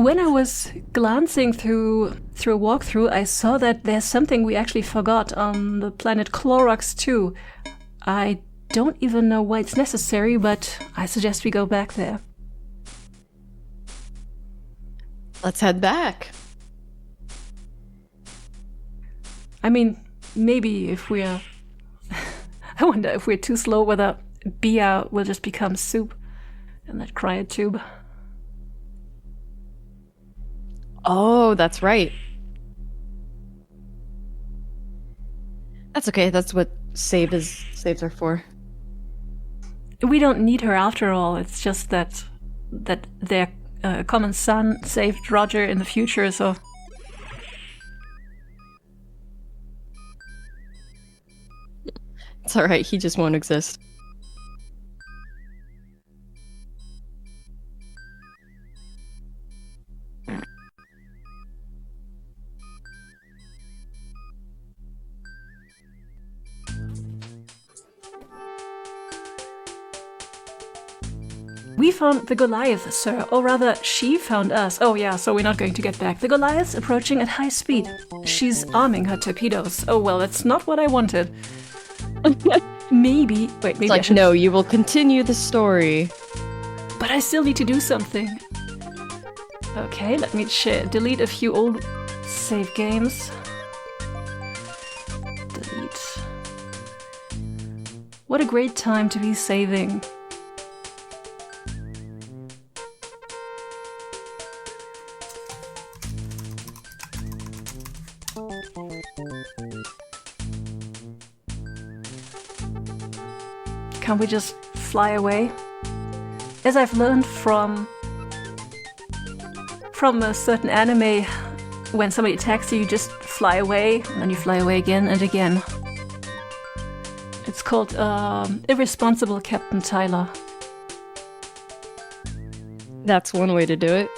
When I was glancing through a walkthrough, I saw that there's something we actually forgot on the planet Clorox 2. I don't even know why it's necessary, but I suggest we go back there. Let's head back. I mean, maybe if we're... I wonder if we're too slow whether Bia will just become soup in that cryotube. Oh, that's right. That's okay. That's what saves are for. We don't need her after all. It's just that their common son saved Roger in the future, so... It's alright, he just won't exist. We found the Goliath, sir. Or rather, she found us. Oh yeah, so we're not going to get back. The Goliath's approaching at high speed. She's arming her torpedoes. Oh well, that's not what I wanted. Maybe... Wait, maybe it's like, I should... No, you will continue the story. But I still need to do something. Okay, let me delete a few old save games. Delete. What a great time to be saving. Can't we just fly away? As I've learned from a certain anime, when somebody attacks you, you just fly away, and then you fly away again and again. It's called Irresponsible Captain Tyler. That's one way to do it.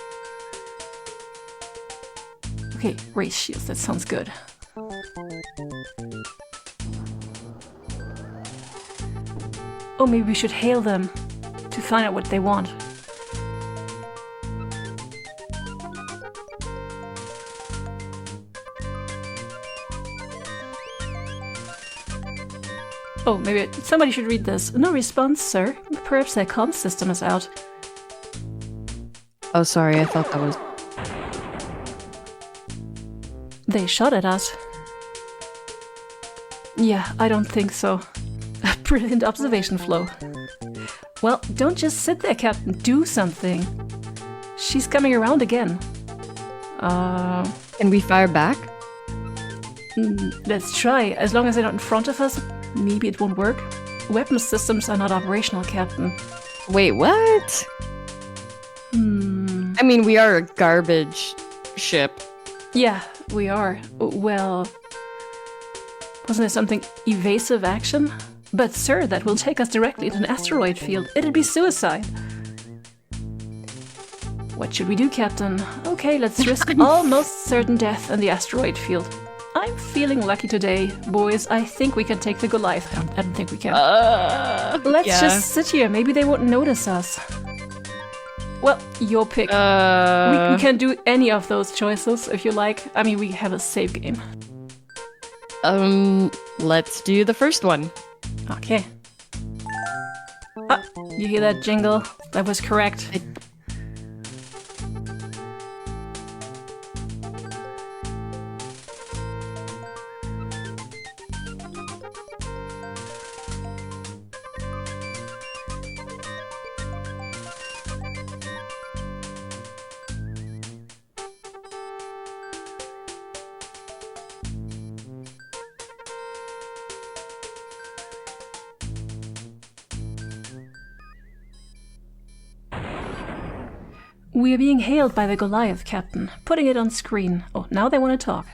Okay, race shields, that sounds good. Oh, maybe we should hail them to find out what they want. Oh, maybe somebody should read this. No response, sir. Perhaps their comm system is out. Oh, sorry, I thought that was... They shot at us. Yeah, I don't think so. A brilliant observation, Flo. Well, don't just sit there, Captain. Do something. She's coming around again. Can we fire back? Let's try. As long as they're not in front of us, maybe it won't work. Weapon systems are not operational, Captain. Wait, what? I mean, we are a garbage ship. Yeah, we are. Well... Wasn't there something evasive action? But sir, that will take us directly into an asteroid field. It'd be suicide. What should we do, Captain? Okay, let's risk almost certain death in the asteroid field. I'm feeling lucky today, boys. I think we can take the Goliath. I don't think we can. Let's just sit here. Maybe they won't notice us. Well, your pick. We can do any of those choices if you like. I mean, we have a save game. Let's do the first one. Okay. Ah, you hear that jingle? That was correct. We are being hailed by the Goliath, Captain. Putting it on screen. Oh, now they want to talk.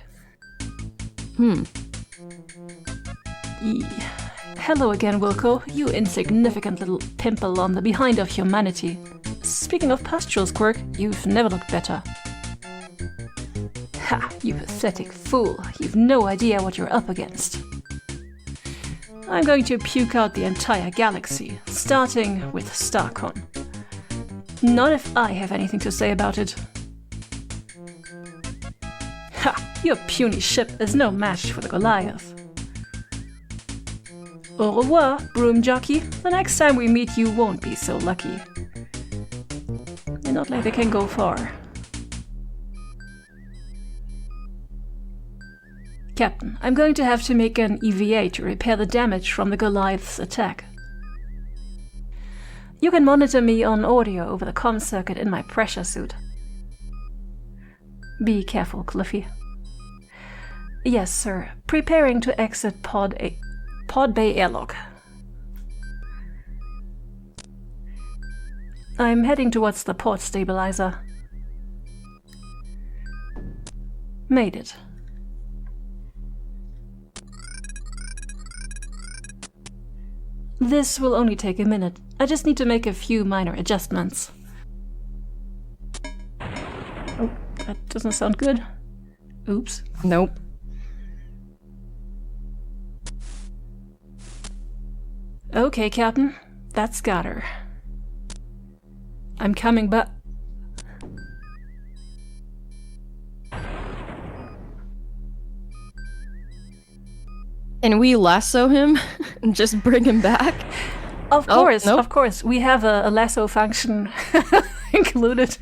Hello again, Wilco. You insignificant little pimple on the behind of humanity. Speaking of pustules, Quirk, you've never looked better. Ha! You pathetic fool. You've no idea what you're up against. I'm going to puke out the entire galaxy, starting with Starcon. Not if I have anything to say about it. Ha! Your puny ship is no match for the Goliath. Au revoir, broom jockey. The next time we meet you won't be so lucky. They're not like they can go far. Captain, I'm going to have to make an EVA to repair the damage from the Goliath's attack. You can monitor me on audio over the comm circuit in my pressure suit. Be careful, Cliffy. Yes, sir. Preparing to exit Pod Bay airlock. I'm heading towards the port stabilizer. Made it. This will only take a minute. I just need to make a few minor adjustments. Oh, that doesn't sound good. Oops. Nope. Okay, Captain. That's got her. I'm coming, but... Can we lasso him and just bring him back? Of course, nope. of course. We have a lasso function included.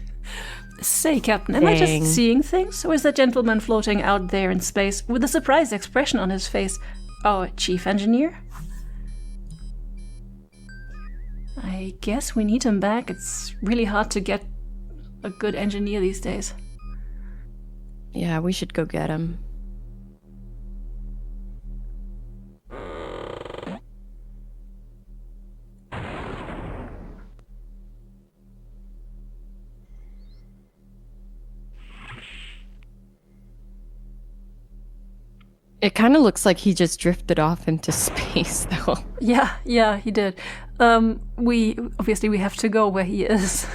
Say, Captain, am I just seeing things? Or is that gentleman floating out there in space with a surprised expression on his face our chief engineer? I guess we need him back. It's really hard to get a good engineer these days. Yeah, we should go get him. It kind of looks like he just drifted off into space, though. Yeah, he did. We have to go where he is.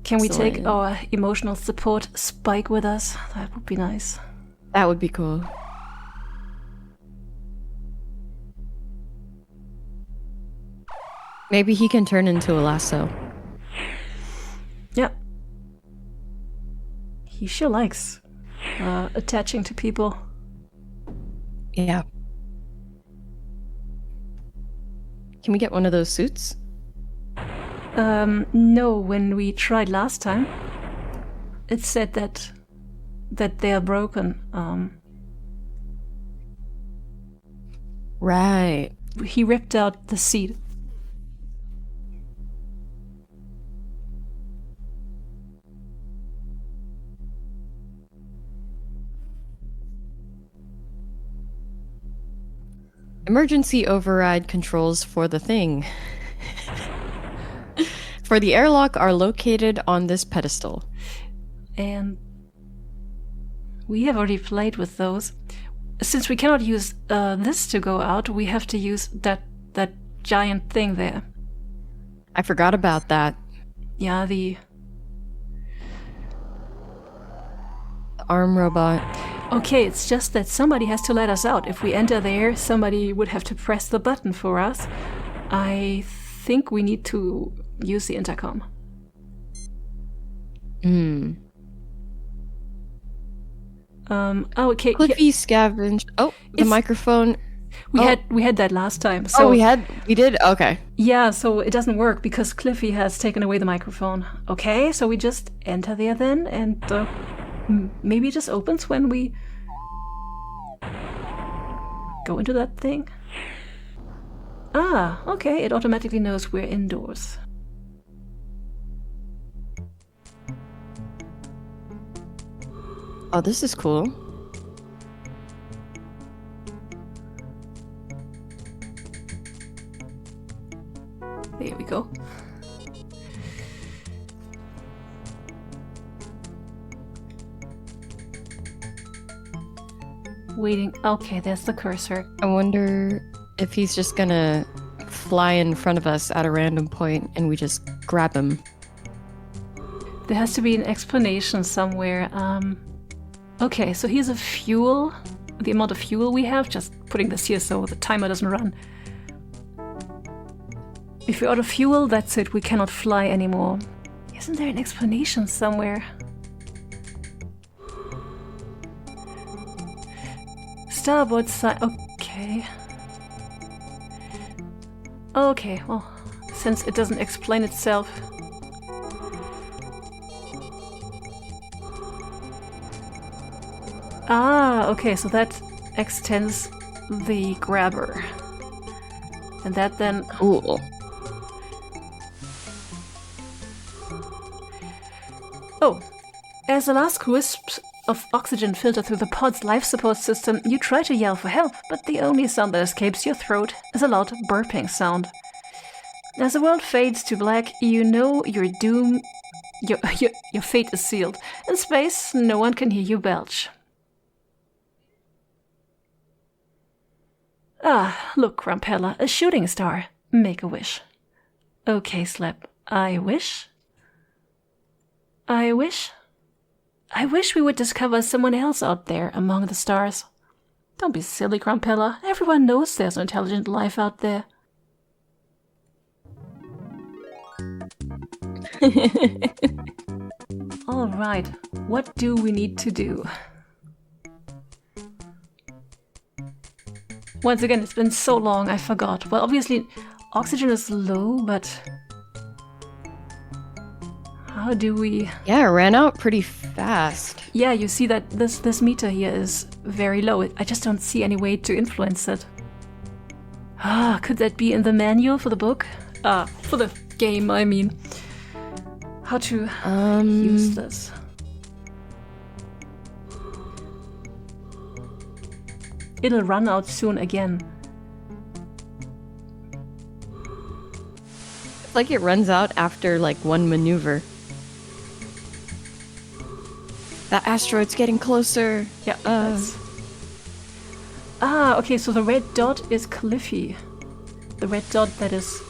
Can we take our emotional support Spike with us? That would be nice. That would be cool. Maybe he can turn into a lasso. Yep. He sure likes attaching to people. Yeah. Can we get one of those suits? No, when we tried last time, it said that they are broken. Right. He ripped out the seat. Emergency override controls for the thing. For the airlock are located on this pedestal. And we have already played with those. Since we cannot use this to go out, we have to use that giant thing there. I forgot about that. Yeah, the arm robot. Okay, it's just that somebody has to let us out. If we enter there, somebody would have to press the button for us. I think we need to use the intercom. Okay. Cliffy scavenged. Oh, the microphone. We had that last time. So we did? Okay. Yeah, so it doesn't work because Cliffy has taken away the microphone. Okay, so we just enter there then, and maybe it just opens when we go into that thing. Ah, okay, it automatically knows we're indoors. Oh, this is cool. There we go. Waiting. Okay, there's the cursor. I wonder if he's just gonna fly in front of us at a random point and we just grab him. There has to be an explanation somewhere. Okay, so here's a fuel. The amount of fuel we have, just putting this here so the timer doesn't run. If we're out of fuel, that's it. We cannot fly anymore. Isn't there an explanation somewhere? Starboard side. Okay. Okay, well, since it doesn't explain itself. Ah, okay, so that extends the grabber. And that then... Cool. Oh, as the last wisps of oxygen filter through the pod's life support system, you try to yell for help, but the only sound that escapes your throat is a loud burping sound. As the world fades to black, you know your doom... Your fate is sealed. In space, no one can hear you belch. Ah, look, Grumpella, a shooting star. Make a wish. Okay, Slap. I wish? I wish we would discover someone else out there among the stars. Don't be silly, Grumpella. Everyone knows there's intelligent life out there. All right, what do we need to do? Once again, it's been so long, I forgot. Well, obviously, oxygen is low, but... how do we... Yeah, it ran out pretty fast. Yeah, you see that this meter here is very low. I just don't see any way to influence it. Ah, could that be in the manual for the book? For the game, I mean. How to use this. It'll run out soon again. It's like it runs out after like one maneuver. That asteroid's getting closer. Yeah. Okay, so the red dot is Cliffy. The red dot that is...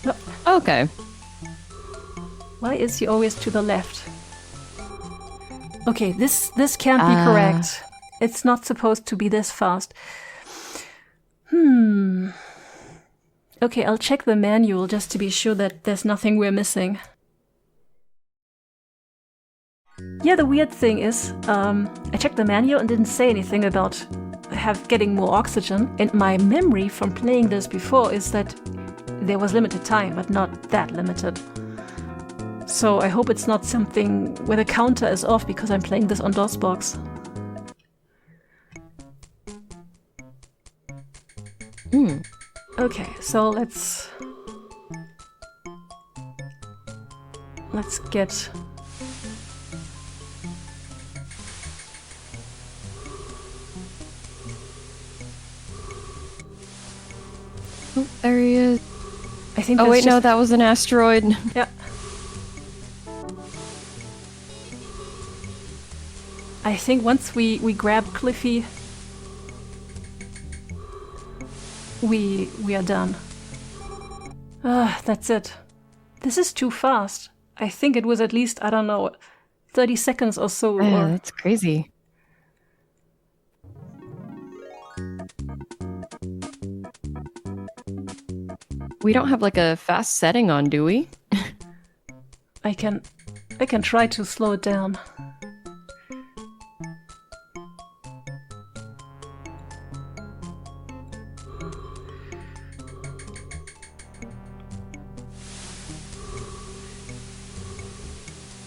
No. Okay. Why is he always to the left? Okay, this can't be correct. It's not supposed to be this fast. Okay, I'll check the manual just to be sure that there's nothing we're missing. Yeah, the weird thing is, I checked the manual and didn't say anything about getting more oxygen. And my memory from playing this before is that there was limited time, but not that limited. So I hope it's not something where the counter is off because I'm playing this on DOSBox. Okay, so let's get... Oh, there he is. I think. Oh wait, no, that was an asteroid. Yeah. I think once we grab Cliffy, we are done. That's it. This is too fast. I think it was at least, I don't know, 30 seconds or so. Yeah, that's crazy. We don't have like a fast setting on, do we? I can try to slow it down.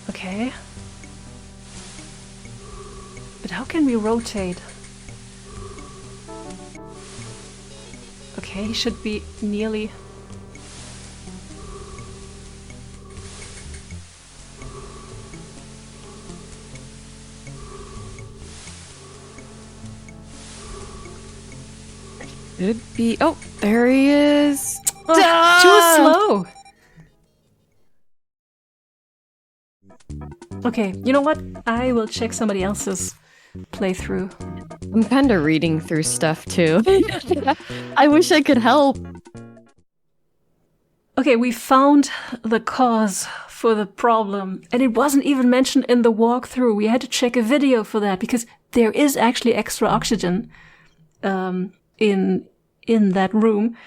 Okay. But how can we rotate? Okay, he should be nearly... Could be... Oh, there he is! Oh, too slow! Okay, you know what? I will check somebody else's playthrough. I'm kind of reading through stuff too. I wish I could help. Okay, we found the cause for the problem, and it wasn't even mentioned in the walkthrough. We had to check a video for that because there is actually extra oxygen in that room.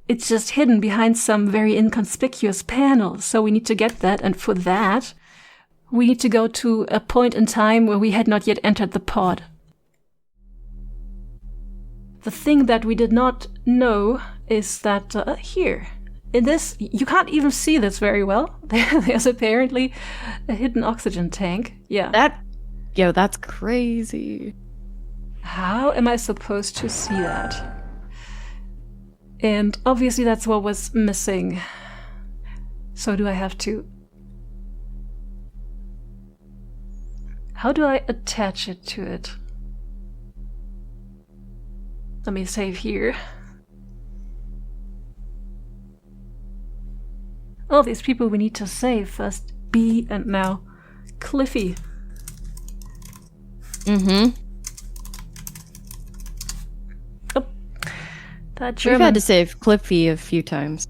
it's just hidden behind some very inconspicuous panel. So we need to get that, and for that, we need to go to a point in time where we had not yet entered the pod. The thing that we did not know is that here, in this, you can't even see this very well. There's apparently a hidden oxygen tank. Yeah. That's crazy. How am I supposed to see that? And obviously that's what was missing. So do I have to... How do I attach it to it? Let me save here. All these people we need to save. First B and now Cliffy. Mm-hmm. Oh, that German. We've had to save Cliffy a few times.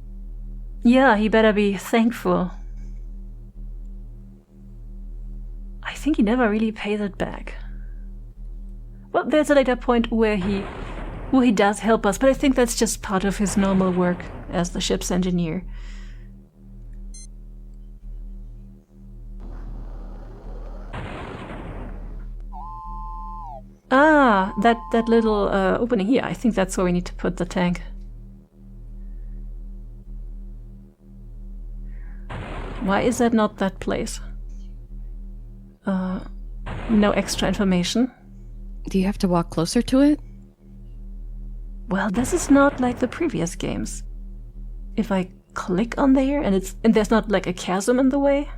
Yeah, he better be thankful. I think he never really pays it back. Well, there's a later point where he does help us, but I think that's just part of his normal work as the ship's engineer. Ah, that little opening here. I think that's where we need to put the tank. Why is that not that place? No extra information. Do you have to walk closer to it? Well, this is not like the previous games. If I click on there and there's not like a chasm in the way,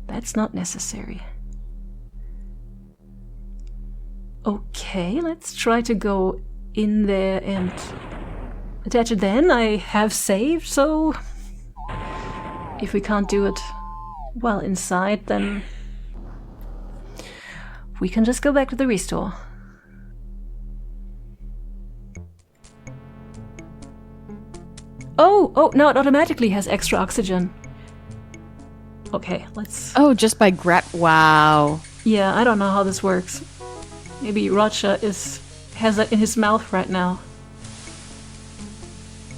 that's not necessary. Okay, let's try to go in there and attach it then. I have saved, so if we can't do it while inside, then we can just go back to the restore. Oh, no, it automatically has extra oxygen. Okay, let's... Oh, just by wow. Yeah, I don't know how this works. Maybe Roger has that in his mouth right now.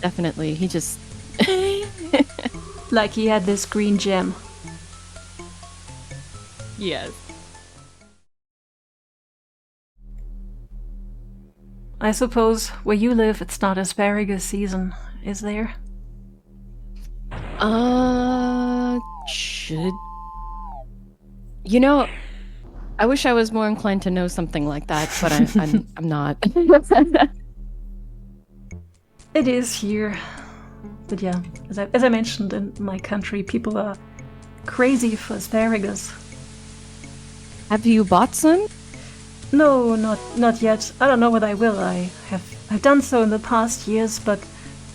Definitely, he just... Like he had this green gem. Yes. I suppose where you live it's not asparagus season, is there? Should... You know, I wish I was more inclined to know something like that, but I'm not. It is here. But yeah, as I mentioned, in my country, people are crazy for asparagus. Have you bought some? No, not yet. I don't know what I will. I've done so in the past years, but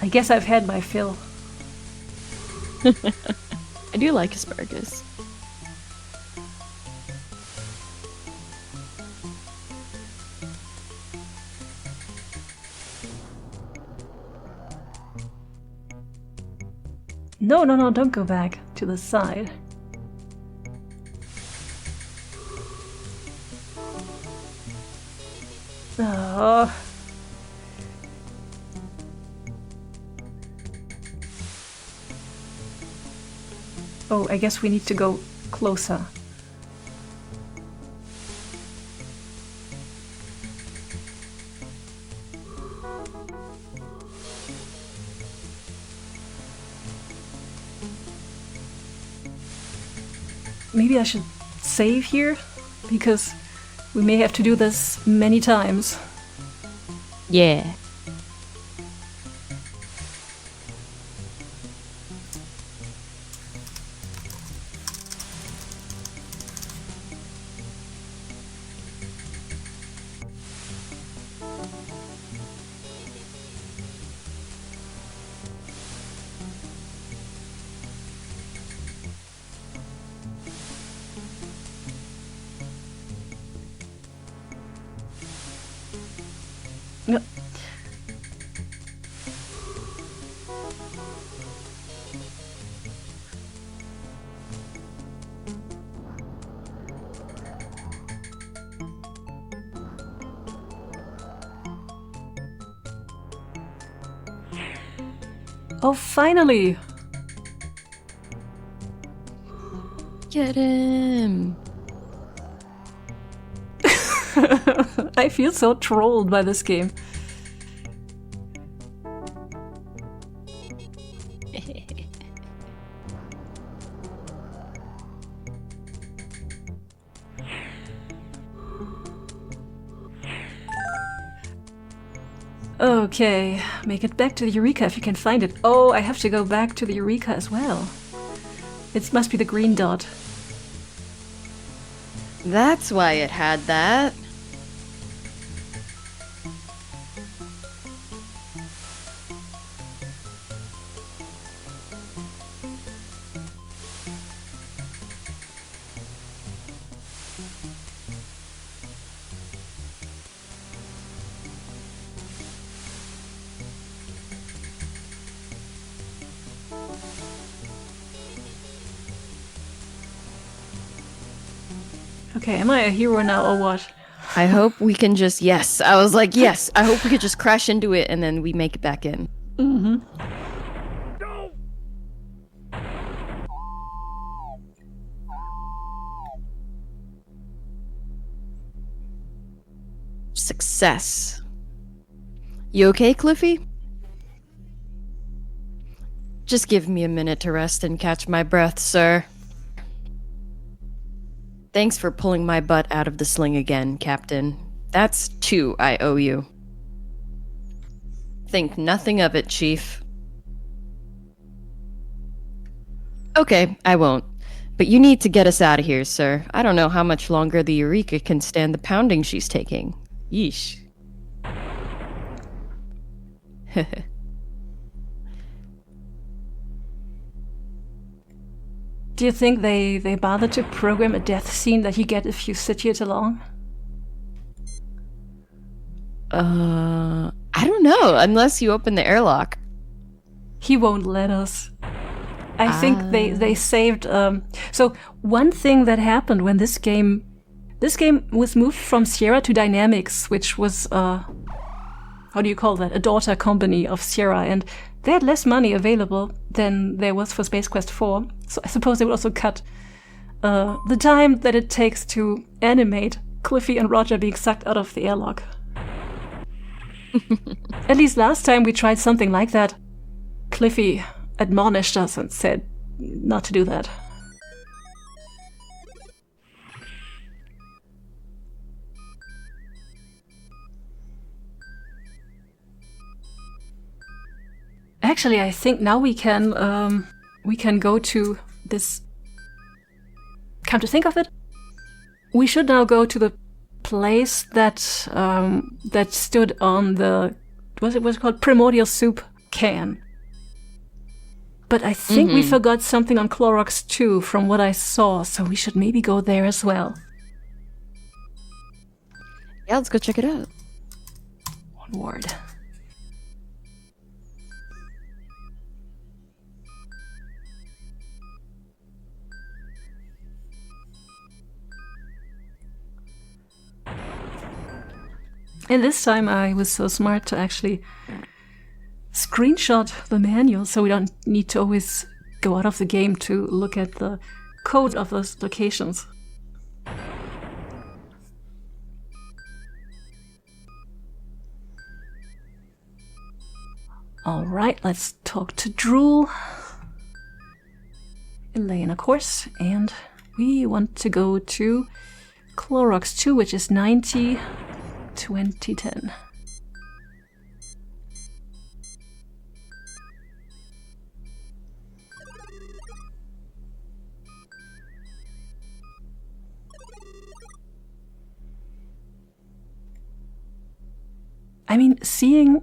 I guess I've had my fill. I do like asparagus. No, don't go back to the side. Oh. Oh, I guess we need to go closer. Maybe I should save here, because we may have to do this many times. Yeah. Oh, finally! Get him! I feel so trolled by this game. Okay, make it back to the Eureka if you can find it. Oh, I have to go back to the Eureka as well. It must be the green dot. That's why it had that. Okay, am I a hero now or what? I hope we can just, yes. I was like, yes. I hope we could just crash into it and then we make it back in. Mm-hmm. Success. You okay, Cliffy? Just give me a minute to rest and catch my breath, sir. Thanks for pulling my butt out of the sling again, Captain. That's 2 I owe you. Think nothing of it, Chief. Okay, I won't. But you need to get us out of here, sir. I don't know how much longer the Eureka can stand the pounding she's taking. Yeesh. Do you think they bothered to program a death scene that you get if you sit here too long? I don't know, unless you open the airlock. He won't let us. I think they saved. So one thing that happened when this game was moved from Sierra to Dynamics, which was how do you call that? A daughter company of Sierra, and they had less money available than there was for Space Quest 4. So I suppose they would also cut the time that it takes to animate Cliffy and Roger being sucked out of the airlock. At least last time we tried something like that, Cliffy admonished us and said not to do that. Actually, I think now we can go to this. Come to think of it, we should now go to the place that that stood on the what's it called, primordial soup can. But I think we forgot something on Clorox too, from what I saw. So we should maybe go there as well. Yeah, let's go check it out. Onward. And this time I was so smart to actually screenshot the manual so we don't need to always go out of the game to look at the code of those locations. Alright, let's talk to Drool. Elena, of course, and we want to go to Clorox 2, which is 90 2010. I mean, seeing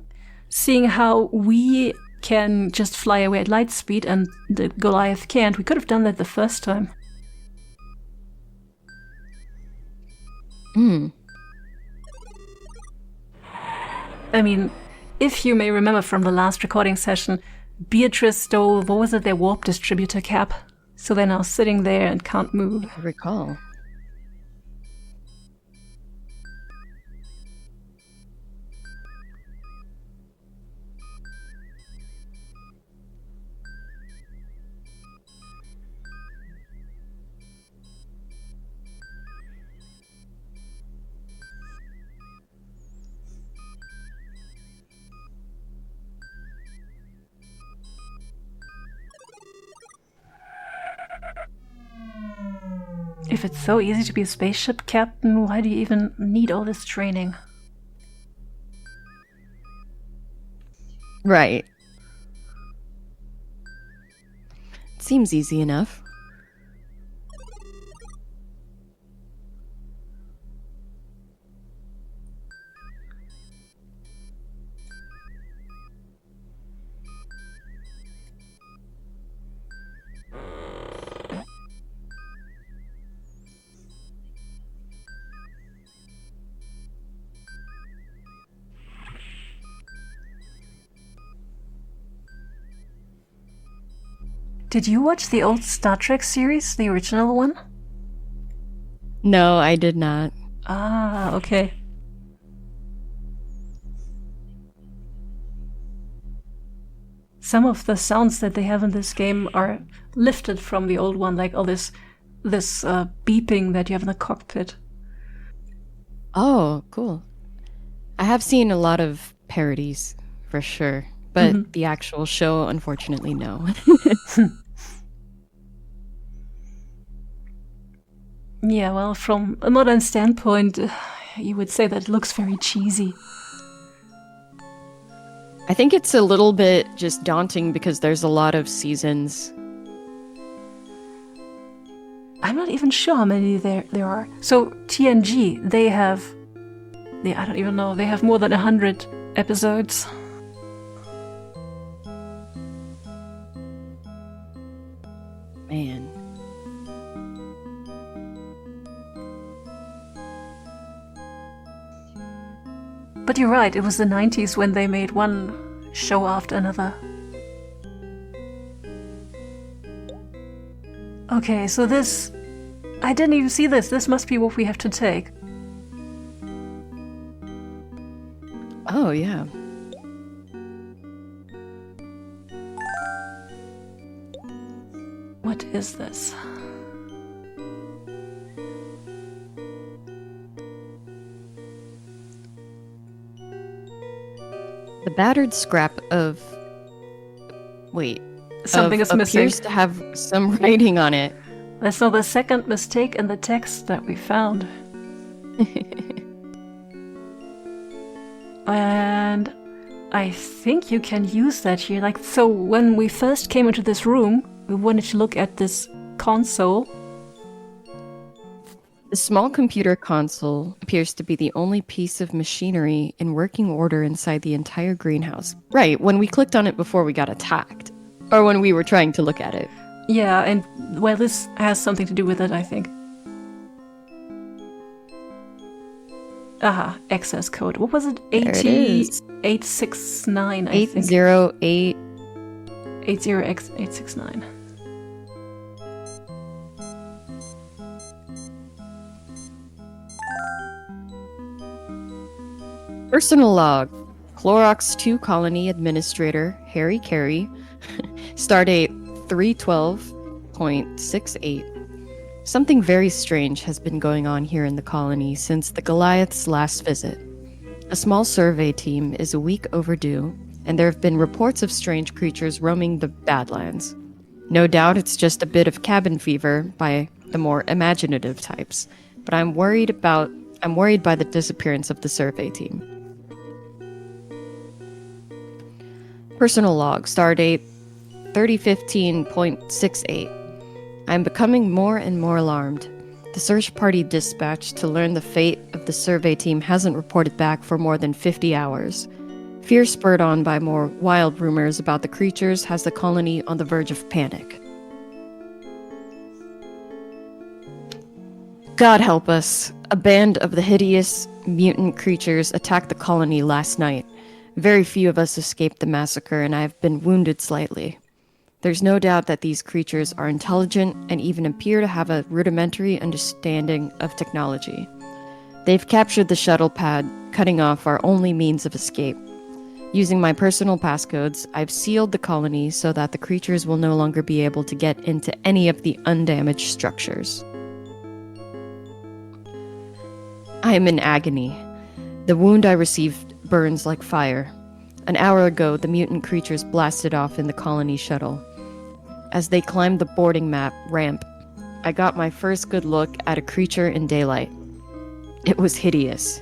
how we can just fly away at light speed and the Goliath can't, we could have done that the first time. I mean, if you may remember from the last recording session, Beatrice stole, what was it, their warp distributor cap. So they're now sitting there and can't move. I recall. If it's so easy to be a spaceship captain, why do you even need all this training? Right. Seems easy enough. Did you watch the old Star Trek series, the original one? No, I did not. Ah, okay. Some of the sounds that they have in this game are lifted from the old one, like all this beeping that you have in the cockpit. Oh, cool. I have seen a lot of parodies, for sure. But the actual show, unfortunately, no. Yeah, well, from a modern standpoint, you would say that it looks very cheesy. I think it's a little bit just daunting because there's a lot of seasons. I'm not even sure how many there are. So TNG, they have... Yeah, I don't even know. They have more than 100 episodes. Man. But you're right, it was the 90s when they made one show after another. Okay, so this... I didn't even see this. This must be what we have to take. Oh, yeah. What is this? The battered scrap of... Wait. Something is missing. Appears to have some writing on it. That's now the second mistake in the text that we found. And I think you can use that here. Like, so when we first came into this room, we wanted to look at this console. The small computer console appears to be the only piece of machinery in working order inside the entire greenhouse. Right, when we clicked on it before we got attacked. Or when we were trying to look at it. Yeah, and well, this has something to do with it, I think. Aha, access code. What was it? 80869, I think. 808. 80x869. Personal log. Clorox 2 Colony Administrator Harry Carey. Stardate 312.68. Something very strange has been going on here in the colony since the Goliath's last visit. A small survey team is a week overdue, and there have been reports of strange creatures roaming the Badlands. No doubt it's just a bit of cabin fever by the more imaginative types, but I'm worried by the disappearance of the survey team. Personal log, stardate 3015.68. I'm becoming more and more alarmed. The search party dispatched to learn the fate of the survey team hasn't reported back for more than 50 hours. Fear spurred on by more wild rumors about the creatures has the colony on the verge of panic. God help us. A band of the hideous mutant creatures attacked the colony last night. Very few of us escaped the massacre, and I have been wounded slightly. There's no doubt that these creatures are intelligent and even appear to have a rudimentary understanding of technology. They've captured the shuttle pad, cutting off our only means of escape. Using my personal passcodes, I've sealed the colony so that the creatures will no longer be able to get into any of the undamaged structures. I am in agony. The wound I received burns like fire. An hour ago, the mutant creatures blasted off in the colony shuttle. As they climbed the boarding ramp, I got my first good look at a creature in daylight. It was hideous.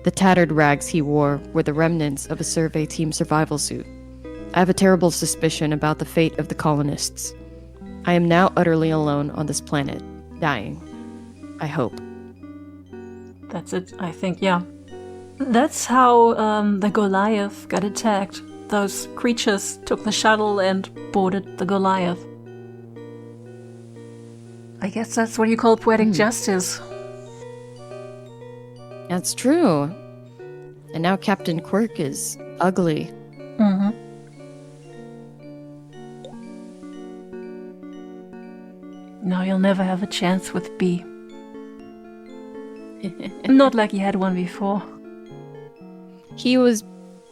The tattered rags he wore were the remnants of a survey team survival suit. I have a terrible suspicion about the fate of the colonists. I am now utterly alone on this planet, dying. I hope. That's it, I think, yeah. That's how the Goliath got attacked. Those creatures took the shuttle and boarded the Goliath. I guess that's what you call poetic justice. That's true. And now Captain Quirk is ugly. Mm-hmm. Now you'll never have a chance with B. Not like you had one before. He was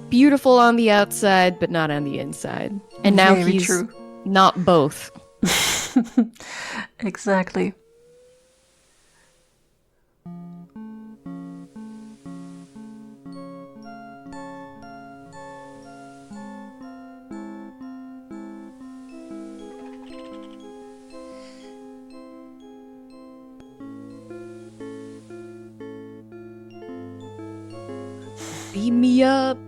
beautiful on the outside, but not on the inside. And now Very he's true. not both. Exactly. Beam me up.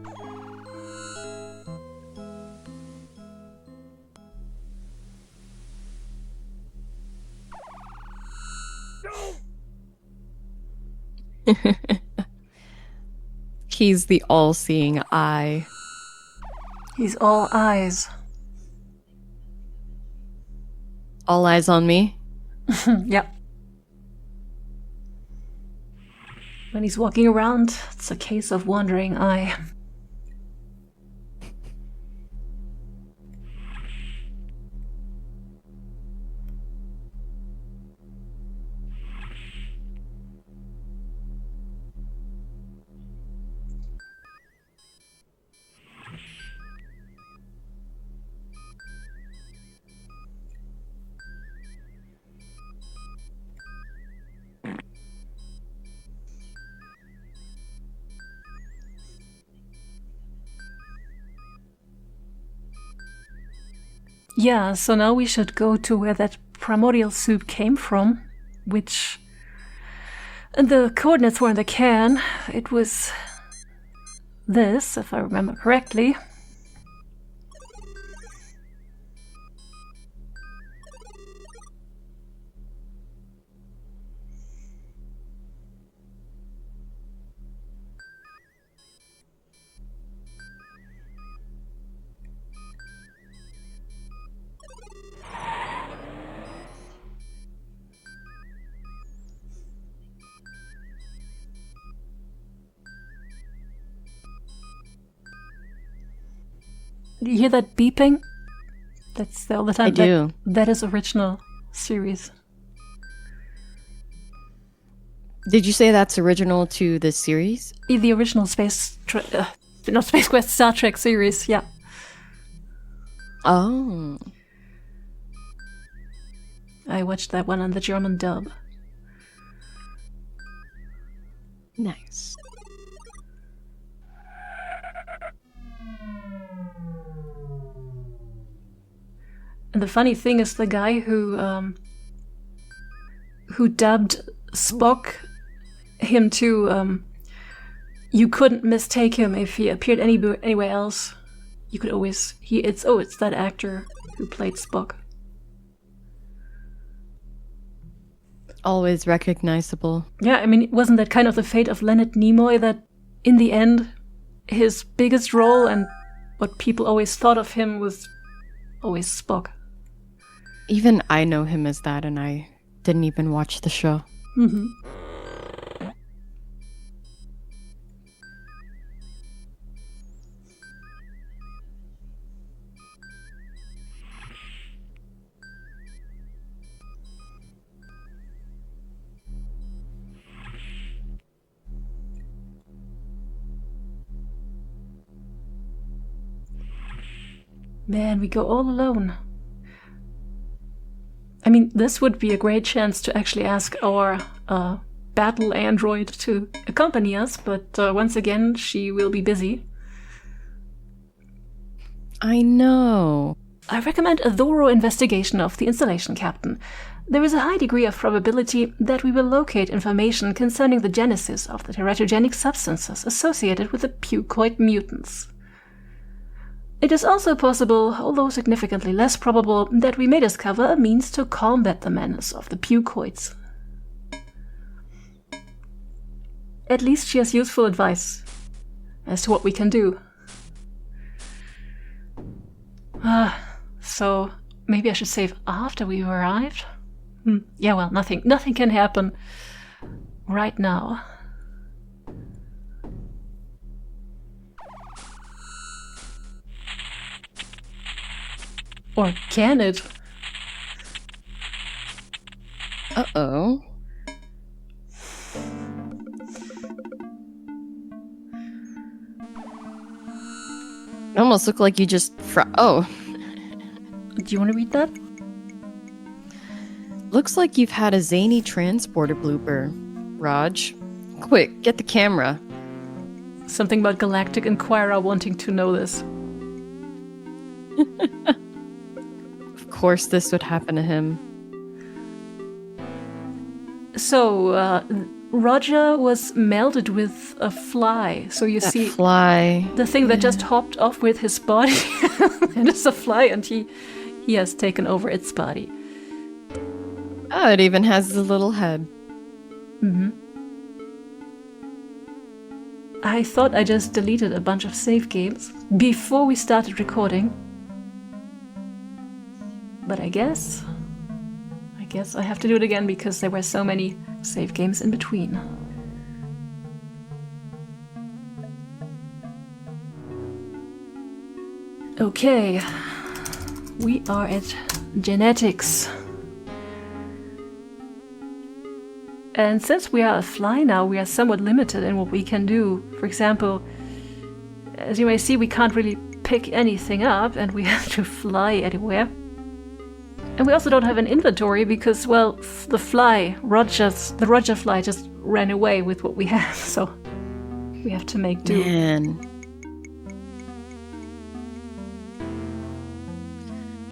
He's the all-seeing eye. He's all eyes. All eyes on me. Yep. When he's walking around, it's a case of wandering eye. Yeah, so now we should go to where that primordial soup came from, which... And the coordinates were in the can. It was this, if I remember correctly. Do you hear that beeping? That's all the time. I do. That is original series. Did you say that's original to this series? The original not Space Quest, Star Trek series, yeah. Oh. I watched that one on the German dub. Nice. And the funny thing is, the guy who dubbed Spock him to you couldn't mistake him if he appeared anywhere else. You could always it's that actor who played Spock. Always recognizable. Yeah, I mean, wasn't that kind of the fate of Leonard Nimoy, that in the end his biggest role and what people always thought of him was always Spock? Even I know him as that, and I didn't even watch the show. Mm-hmm. Man, we go all alone. I mean, this would be a great chance to actually ask our battle android to accompany us, but once again, she will be busy. I know. I recommend a thorough investigation of the installation, Captain. There is a high degree of probability that we will locate information concerning the genesis of the teratogenic substances associated with the pucoid mutants. It is also possible, although significantly less probable, that we may discover a means to combat the menace of the pucoids. At least she has useful advice as to what we can do. So maybe I should save after we've arrived? Yeah, well, nothing can happen right now. Or can it? Uh-oh. It almost looked like you just oh. Do you want to read that? Looks like you've had a zany transporter blooper, Raj. Quick, get the camera. Something about Galactic Inquirer wanting to know this. Of course this would happen to him. So, Roger was melded with a fly. So you see fly. The thing that just hopped off with his body. And it's a fly, and he has taken over its body. Oh, it even has the little head. I thought I just deleted a bunch of save games before we started recording. But I guess I have to do it again because there were so many save games in between. Okay, we are at genetics. And since we are a fly now, we are somewhat limited in what we can do. For example, as you may see, we can't really pick anything up, and we have to fly anywhere. And we also don't have an inventory because, well, the Roger fly just ran away with what we have, so we have to make do. Man.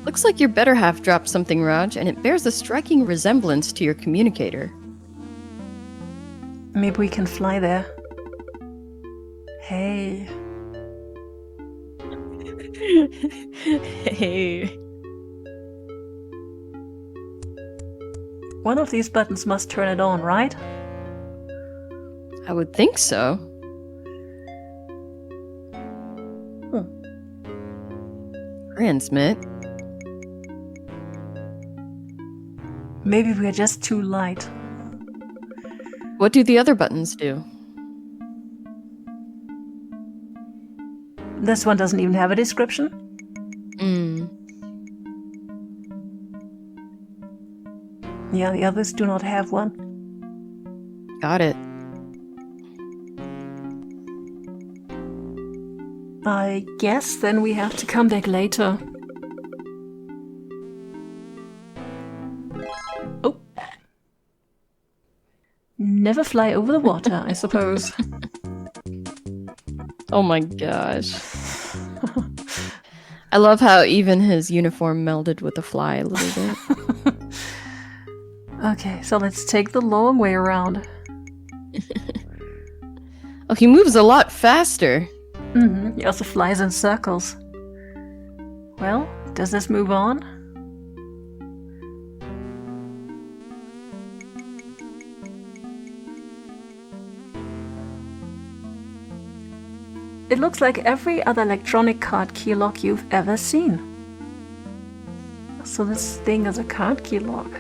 Looks like your better half dropped something, Raj, and it bears a striking resemblance to your communicator. Maybe we can fly there. Hey. Hey. One of these buttons must turn it on, right? I would think so. Transmit. Maybe we're just too light. What do the other buttons do? This one doesn't even have a description. Yeah, the others do not have one. Got it. I guess then we have to come back later. Oh. Never fly over the water, I suppose. Oh my gosh. I love how even his uniform melded with the fly a little bit. Okay, so let's take the long way around. Oh, he moves a lot faster. He also flies in circles. Well, does this move on? It looks like every other electronic card key lock you've ever seen. So this thing is a card key lock.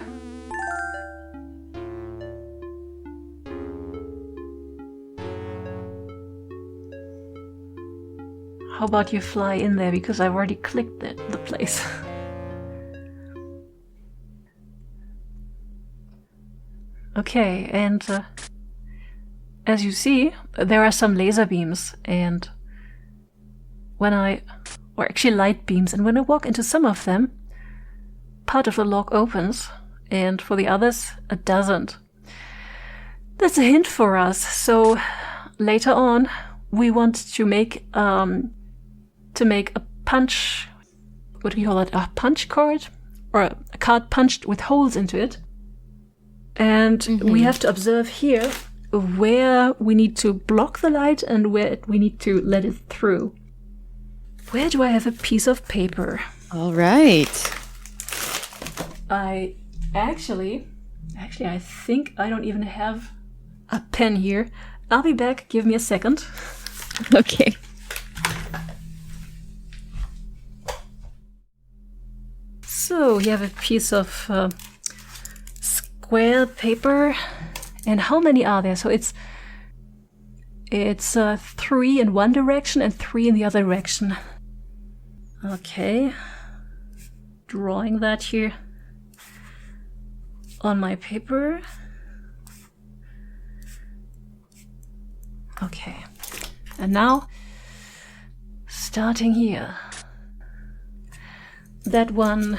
How about you fly in there, because I've already clicked the place. Okay, and as you see, there are some laser beams, and actually light beams, and when I walk into some of them, part of the lock opens, and for the others, it doesn't. That's a hint for us, so later on, we want to make a punch what do you call it, a punch card? Or a card punched with holes into it. And we have to observe here where we need to block the light and where we need to let it through. Where do I have a piece of paper? All right. I actually, I think I don't even have a pen here. I'll be back. Give me a second. Okay. So you have a piece of square paper. And how many are there? So it's 3 in one direction and 3 in the other direction. Okay. Drawing that here on my paper. Okay. And now, starting here. That one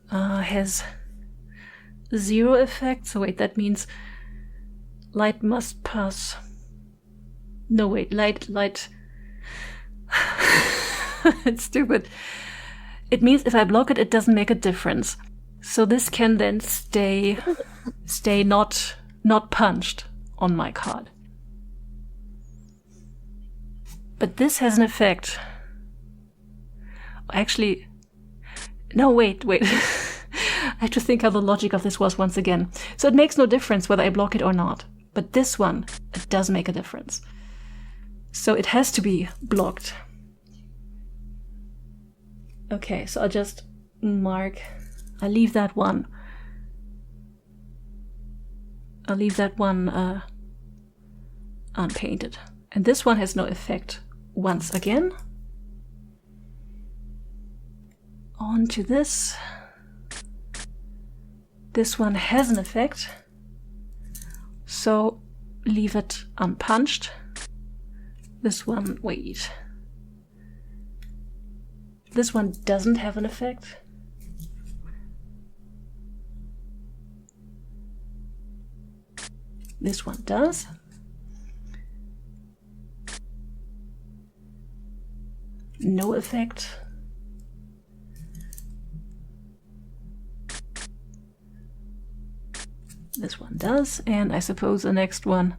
has 0 effect. So wait, that means light must pass. No, wait, light. It's stupid. It means if I block it, it doesn't make a difference. So this can then stay not punched on my card. But this has an effect. Actually, no, wait. I have to think how the logic of this was once again. So it makes no difference whether I block it or not. But this one, it does make a difference. So it has to be blocked. Okay, so I'll just mark. I'll leave that one. Unpainted. And this one has no effect. Once again. On to this. This one has an effect. So leave it unpunched. This one, wait. This one doesn't have an effect. This one does. No effect. This one does, and I suppose the next one.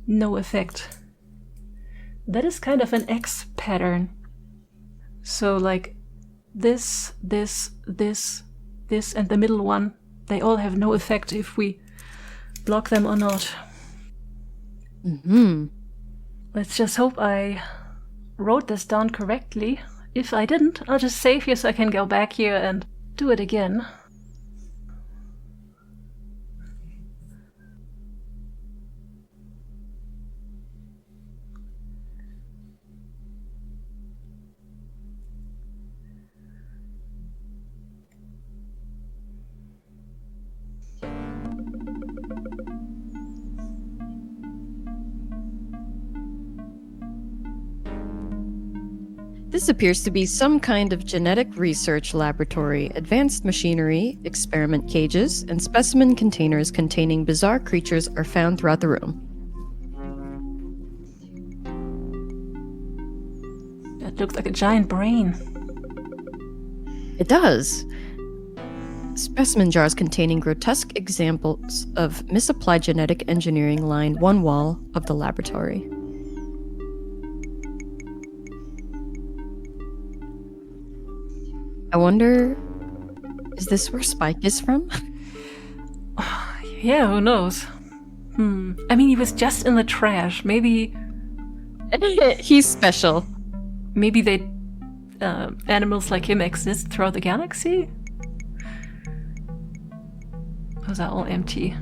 No effect. That is kind of an X pattern. So like this, and the middle one, they all have no effect if we block them or not. Let's just hope I wrote this down correctly. If I didn't, I'll just save here so I can go back here and do it again. This appears to be some kind of genetic research laboratory. Advanced machinery, experiment cages, and specimen containers containing bizarre creatures are found throughout the room. That looks like a giant brain. It does. Specimen jars containing grotesque examples of misapplied genetic engineering line one wall of the laboratory. I wonder, is this where Spike is from? Yeah, who knows? I mean, he was just in the trash. Maybe He's special. maybe they animals like him exist throughout the galaxy? Those are all empty.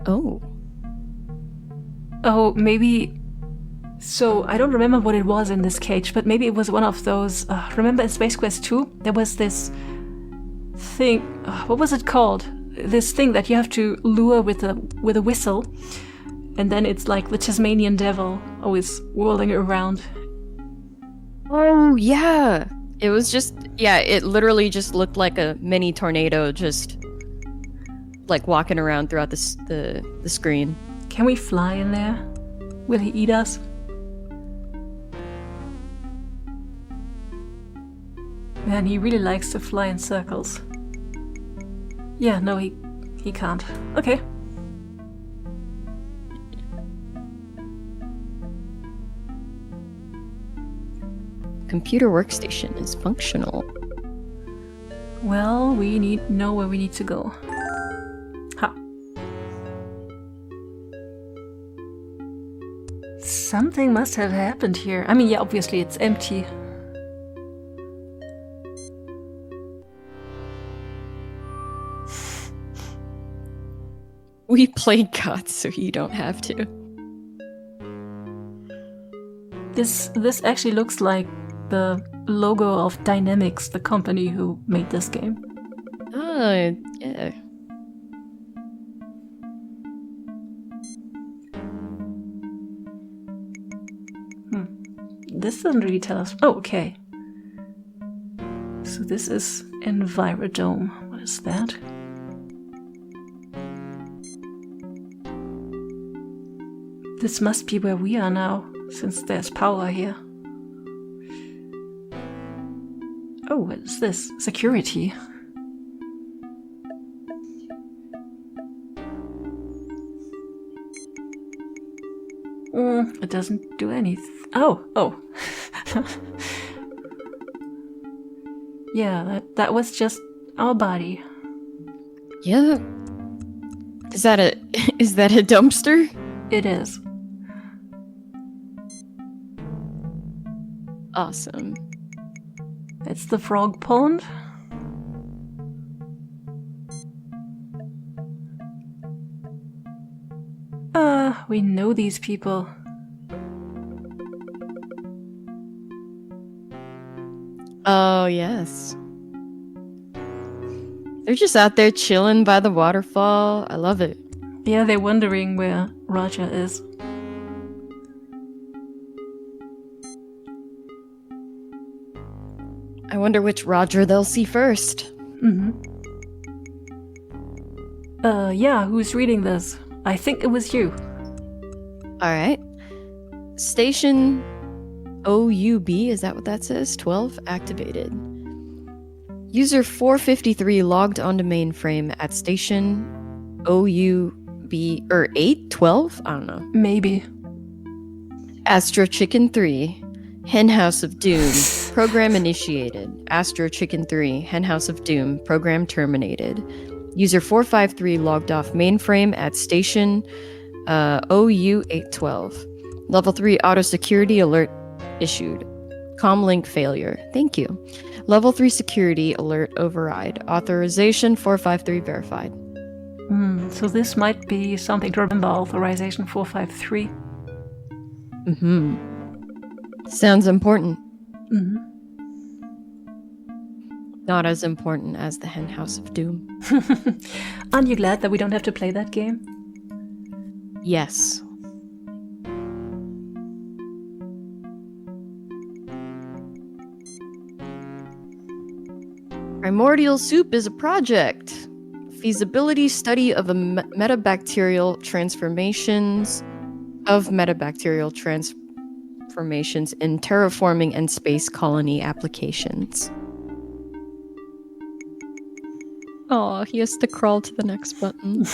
Oh. Oh, maybe. So I don't remember what it was in this cage, but maybe it was one of those. Remember in Space Quest 2? There was this thing. What was it called? This thing that you have to lure with a whistle, and then it's like the Tasmanian devil always whirling around. Oh, yeah. It was just, it literally just looked like a mini tornado just like walking around throughout the screen. Can we fly in there? Will he eat us? Man, he really likes to fly in circles. Yeah, no, he can't. Okay. Computer workstation is functional. Well, we know where we need to go. Ha. Something must have happened here. I mean, yeah, obviously it's empty. We play gods so you don't have to. This actually looks like the logo of Dynamics, the company who made this game. Oh, yeah. This doesn't really tell us. Oh, okay. So this is Envirodome. What is that? This must be where we are now, since there's power here. Oh, what is this? Security. It doesn't do anything. Oh. Yeah, that was just our body. Yeah. Is that a dumpster? It is. Awesome. It's the frog pond. We know these people. Oh, yes. They're just out there chilling by the waterfall. I love it. Yeah, they're wondering where Roger is. I wonder which Roger they'll see first. Yeah, who's reading this? I think it was you. Alright. Station OUB, is that what that says? 12 activated. User 453 logged onto mainframe at station OUB, or 8? 12? I don't know. Maybe. Astro Chicken 3, Henhouse of Doom, program initiated. Astro Chicken 3, Henhouse of Doom, program terminated. User 453 logged off mainframe at station OU812. Level 3 auto security alert issued. Comlink failure. Thank you. Level 3 security alert override. Authorization 453 verified. So this might be something to remember. Authorization 453. Sounds important. Not as important as the Henhouse of Doom. Aren't you glad that we don't have to play that game? Yes. Primordial Soup is a project. Feasibility study of metabacterial transformations in terraforming and space colony applications. Oh, he has to crawl to the next button.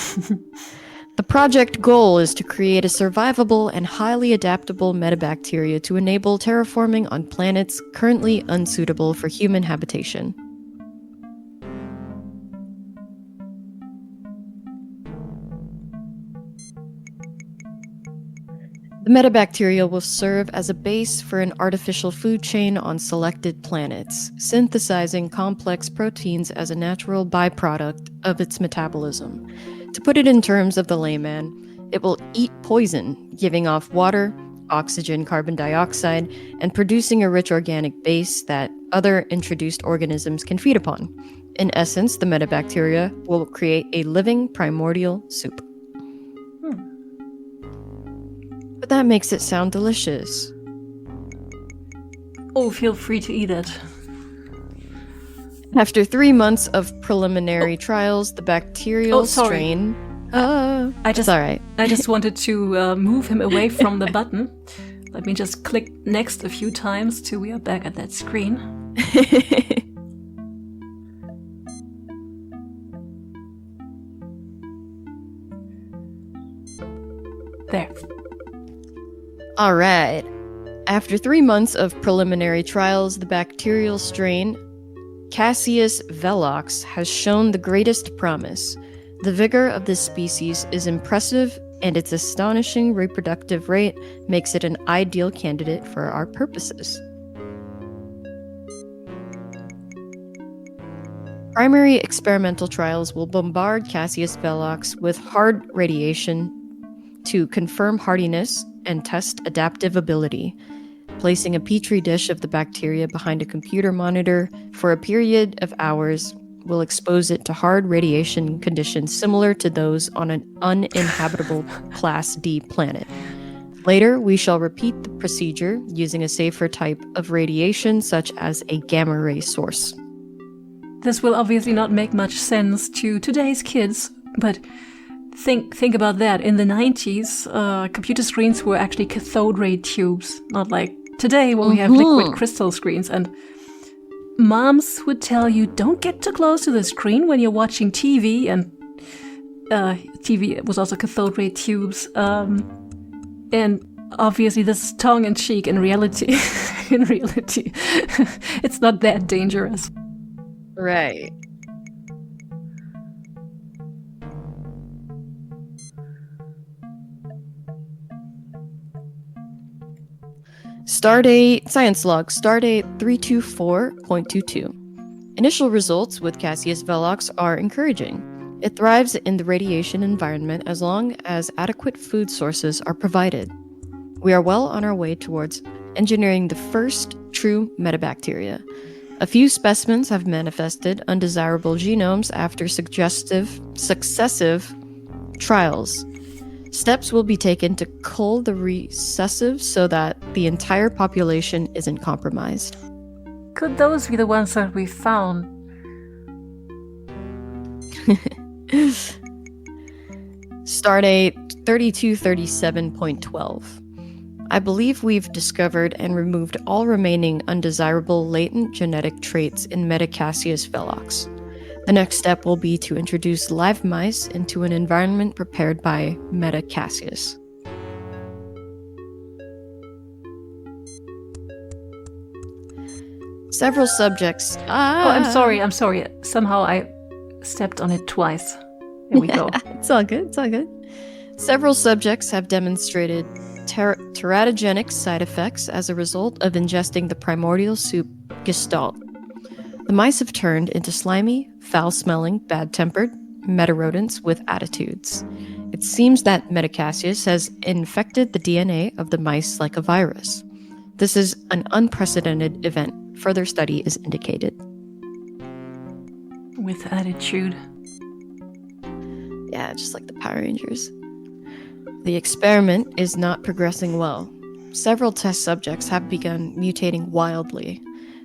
The project goal is to create a survivable and highly adaptable metabacteria to enable terraforming on planets currently unsuitable for human habitation. The metabacteria will serve as a base for an artificial food chain on selected planets, synthesizing complex proteins as a natural byproduct of its metabolism. To put it in terms of the layman, it will eat poison, giving off water, oxygen, carbon dioxide, and producing a rich organic base that other introduced organisms can feed upon. In essence, the metabacteria will create a living primordial soup. But that makes it sound delicious. Oh, feel free to eat it. After 3 months of preliminary trials, the bacterial sorry. strain... It's all right. I just wanted to move him away from the button. Let me just click next a few times till we are back at that screen. There. All right. After 3 months of preliminary trials, the bacterial strain Cassius velox has shown the greatest promise. The vigor of this species is impressive, and its astonishing reproductive rate makes it an ideal candidate for our purposes. Primary experimental trials will bombard Cassius velox with hard radiation to confirm hardiness and test adaptive ability. Placing a petri dish of the bacteria behind a computer monitor for a period of hours will expose it to hard radiation conditions similar to those on an uninhabitable Class D planet. Later, we shall repeat the procedure using a safer type of radiation, such as a gamma ray source. This will obviously not make much sense to today's kids, but think about that. In the 90s, computer screens were actually cathode ray tubes, not like today when we have liquid crystal screens. And moms would tell you, don't get too close to the screen when you're watching TV. And TV was also cathode ray tubes. And obviously this is tongue-in-cheek. In reality, it's not that dangerous. Right. Stardate Science Log, Stardate 324.22. Initial results with Cassius velox are encouraging. It thrives in the radiation environment as long as adequate food sources are provided. We are well on our way towards engineering the first true metabacteria. A few specimens have manifested undesirable genomes after successive trials. Steps will be taken to cull the recessive so that the entire population isn't compromised. Could those be the ones that we found? Stardate 3237.12. I believe we've discovered and removed all remaining undesirable latent genetic traits in Metacassius velox. The next step will be to introduce live mice into an environment prepared by Metacassius. Several subjects... Oh, I'm sorry. Somehow I stepped on it twice. There we go. It's all good. Several subjects have demonstrated teratogenic side effects as a result of ingesting the primordial soup gestalt. The mice have turned into slimy, foul-smelling, bad-tempered metarodents with attitudes. It seems that Metacassius has infected the DNA of the mice like a virus. This is an unprecedented event. Further study is indicated. With attitude. Yeah, just like the Power Rangers. The experiment is not progressing well. Several test subjects have begun mutating wildly.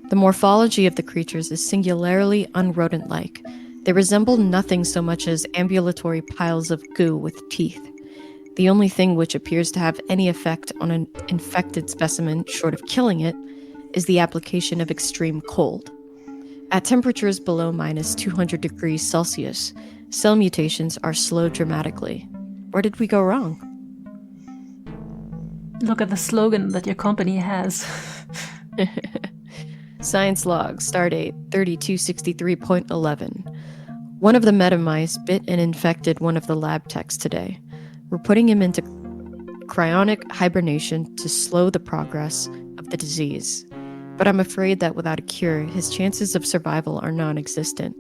The morphology of the creatures is singularly unrodent-like. They resemble nothing so much as ambulatory piles of goo with teeth. The only thing which appears to have any effect on an infected specimen, short of killing it, is the application of extreme cold. At temperatures below minus 200 degrees Celsius, cell mutations are slowed dramatically. Where did we go wrong? Look at the slogan that your company has. Science Log, Stardate 3263.11. One of the metamice bit and infected one of the lab techs today. We're putting him into cryonic hibernation to slow the progress of the disease. But I'm afraid that without a cure, his chances of survival are non-existent.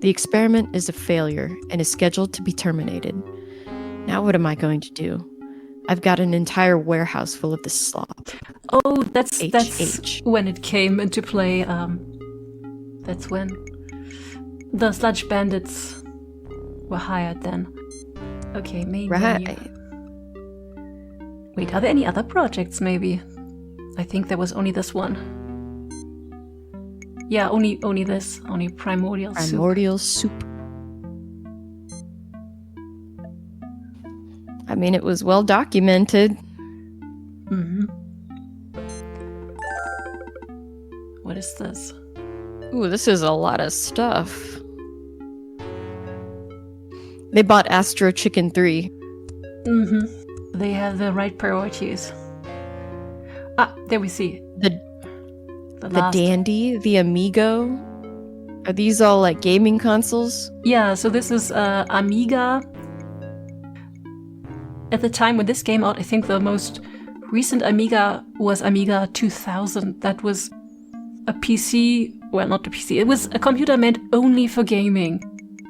The experiment is a failure and is scheduled to be terminated. Now what am I going to do? I've got an entire warehouse full of this slop. Oh, that's when it came into play. That's when the sludge bandits were hired then. Okay, maybe. Right. Wait, are there any other projects maybe? I think there was only this one. Yeah, only this. Only primordial soup. Primordial soup. I mean, it was well documented. Mm-hmm. What is this? Ooh, this is a lot of stuff. They bought Astro Chicken 3. Mm-hmm. They have the right priorities. Ah, there we see. The last. Dandy, the Amigo. Are these all like gaming consoles? Yeah, so this is Amiga. At the time when this came out, I think the most recent Amiga was Amiga 2000. That was a PC, well, not a PC, it was a computer meant only for gaming.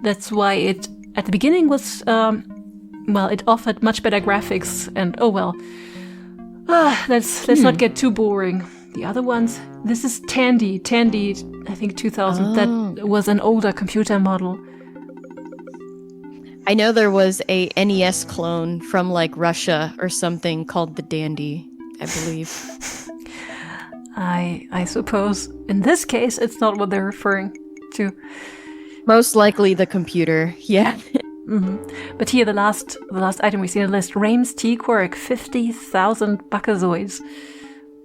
That's why it, at the beginning, was, well, it offered much better graphics, and oh well. Let's not get too boring. The other ones, this is Tandy, I think 2000. Oh. That was an older computer model. I know there was a NES clone from like Russia or something called the Dandy, I believe. I suppose in this case it's not what they're referring to. Most likely the computer, yeah. Mm-hmm. But here the last item we see on the list: Reims T-Quirk, 50,000 Bacchazoids.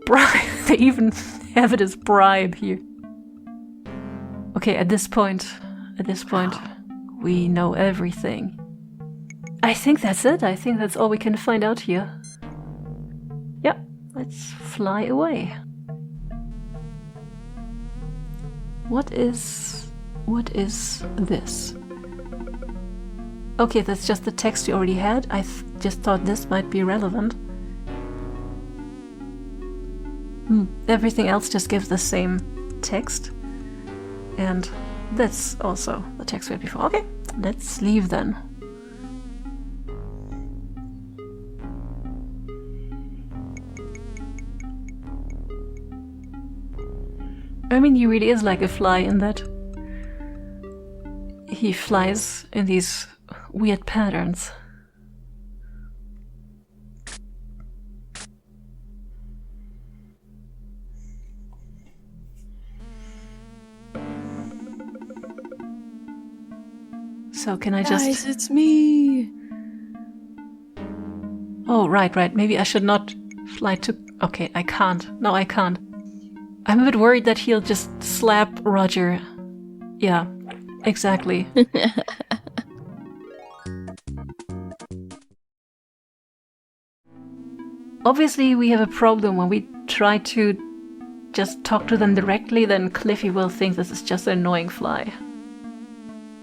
Bribe. They even have it as bribe here. Okay, at this point, we know everything. I think that's it. I think that's all we can find out here. Yeah, let's fly away. What is this? Okay, that's just the text we already had. I just thought this might be relevant. Everything else just gives the same text. And that's also the text we had before. Okay, let's leave then. I mean, he really is like a fly in that he flies in these weird patterns. So can I just... Guys, it's me! Oh, right. Maybe I should not fly to... Okay, I can't. No, I can't. I'm a bit worried that he'll just slap Roger. Yeah, exactly. Obviously, we have a problem when we try to just talk to them directly, then Cliffy will think this is just an annoying fly.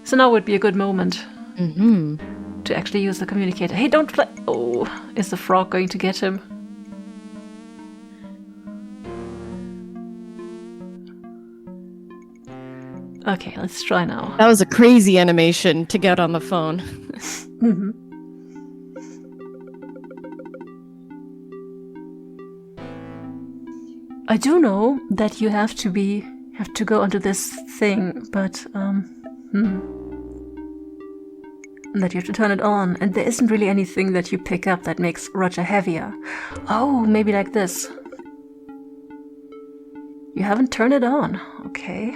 So now would be a good moment to actually use the communicator. Hey, don't fly! Oh, is the frog going to get him? Okay, let's try now. That was a crazy animation to get on the phone. I do know that you have to go onto this thing, but that you have to turn it on, and there isn't really anything that you pick up that makes Roger heavier. Oh, maybe like this. You haven't turned it on. Okay.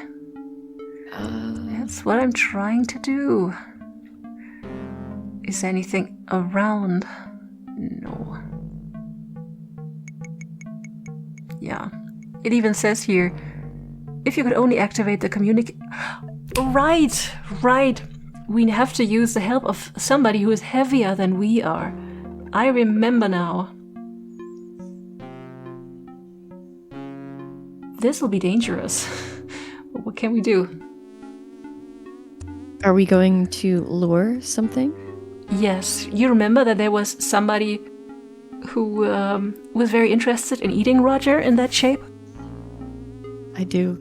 That's what I'm trying to do. Is there anything around? No. Yeah. It even says here, if you could only activate the Right. We have to use the help of somebody who is heavier than we are. I remember now. This will be dangerous. What can we do? Are we going to lure something? Yes. You remember that there was somebody who was very interested in eating Roger in that shape? I do.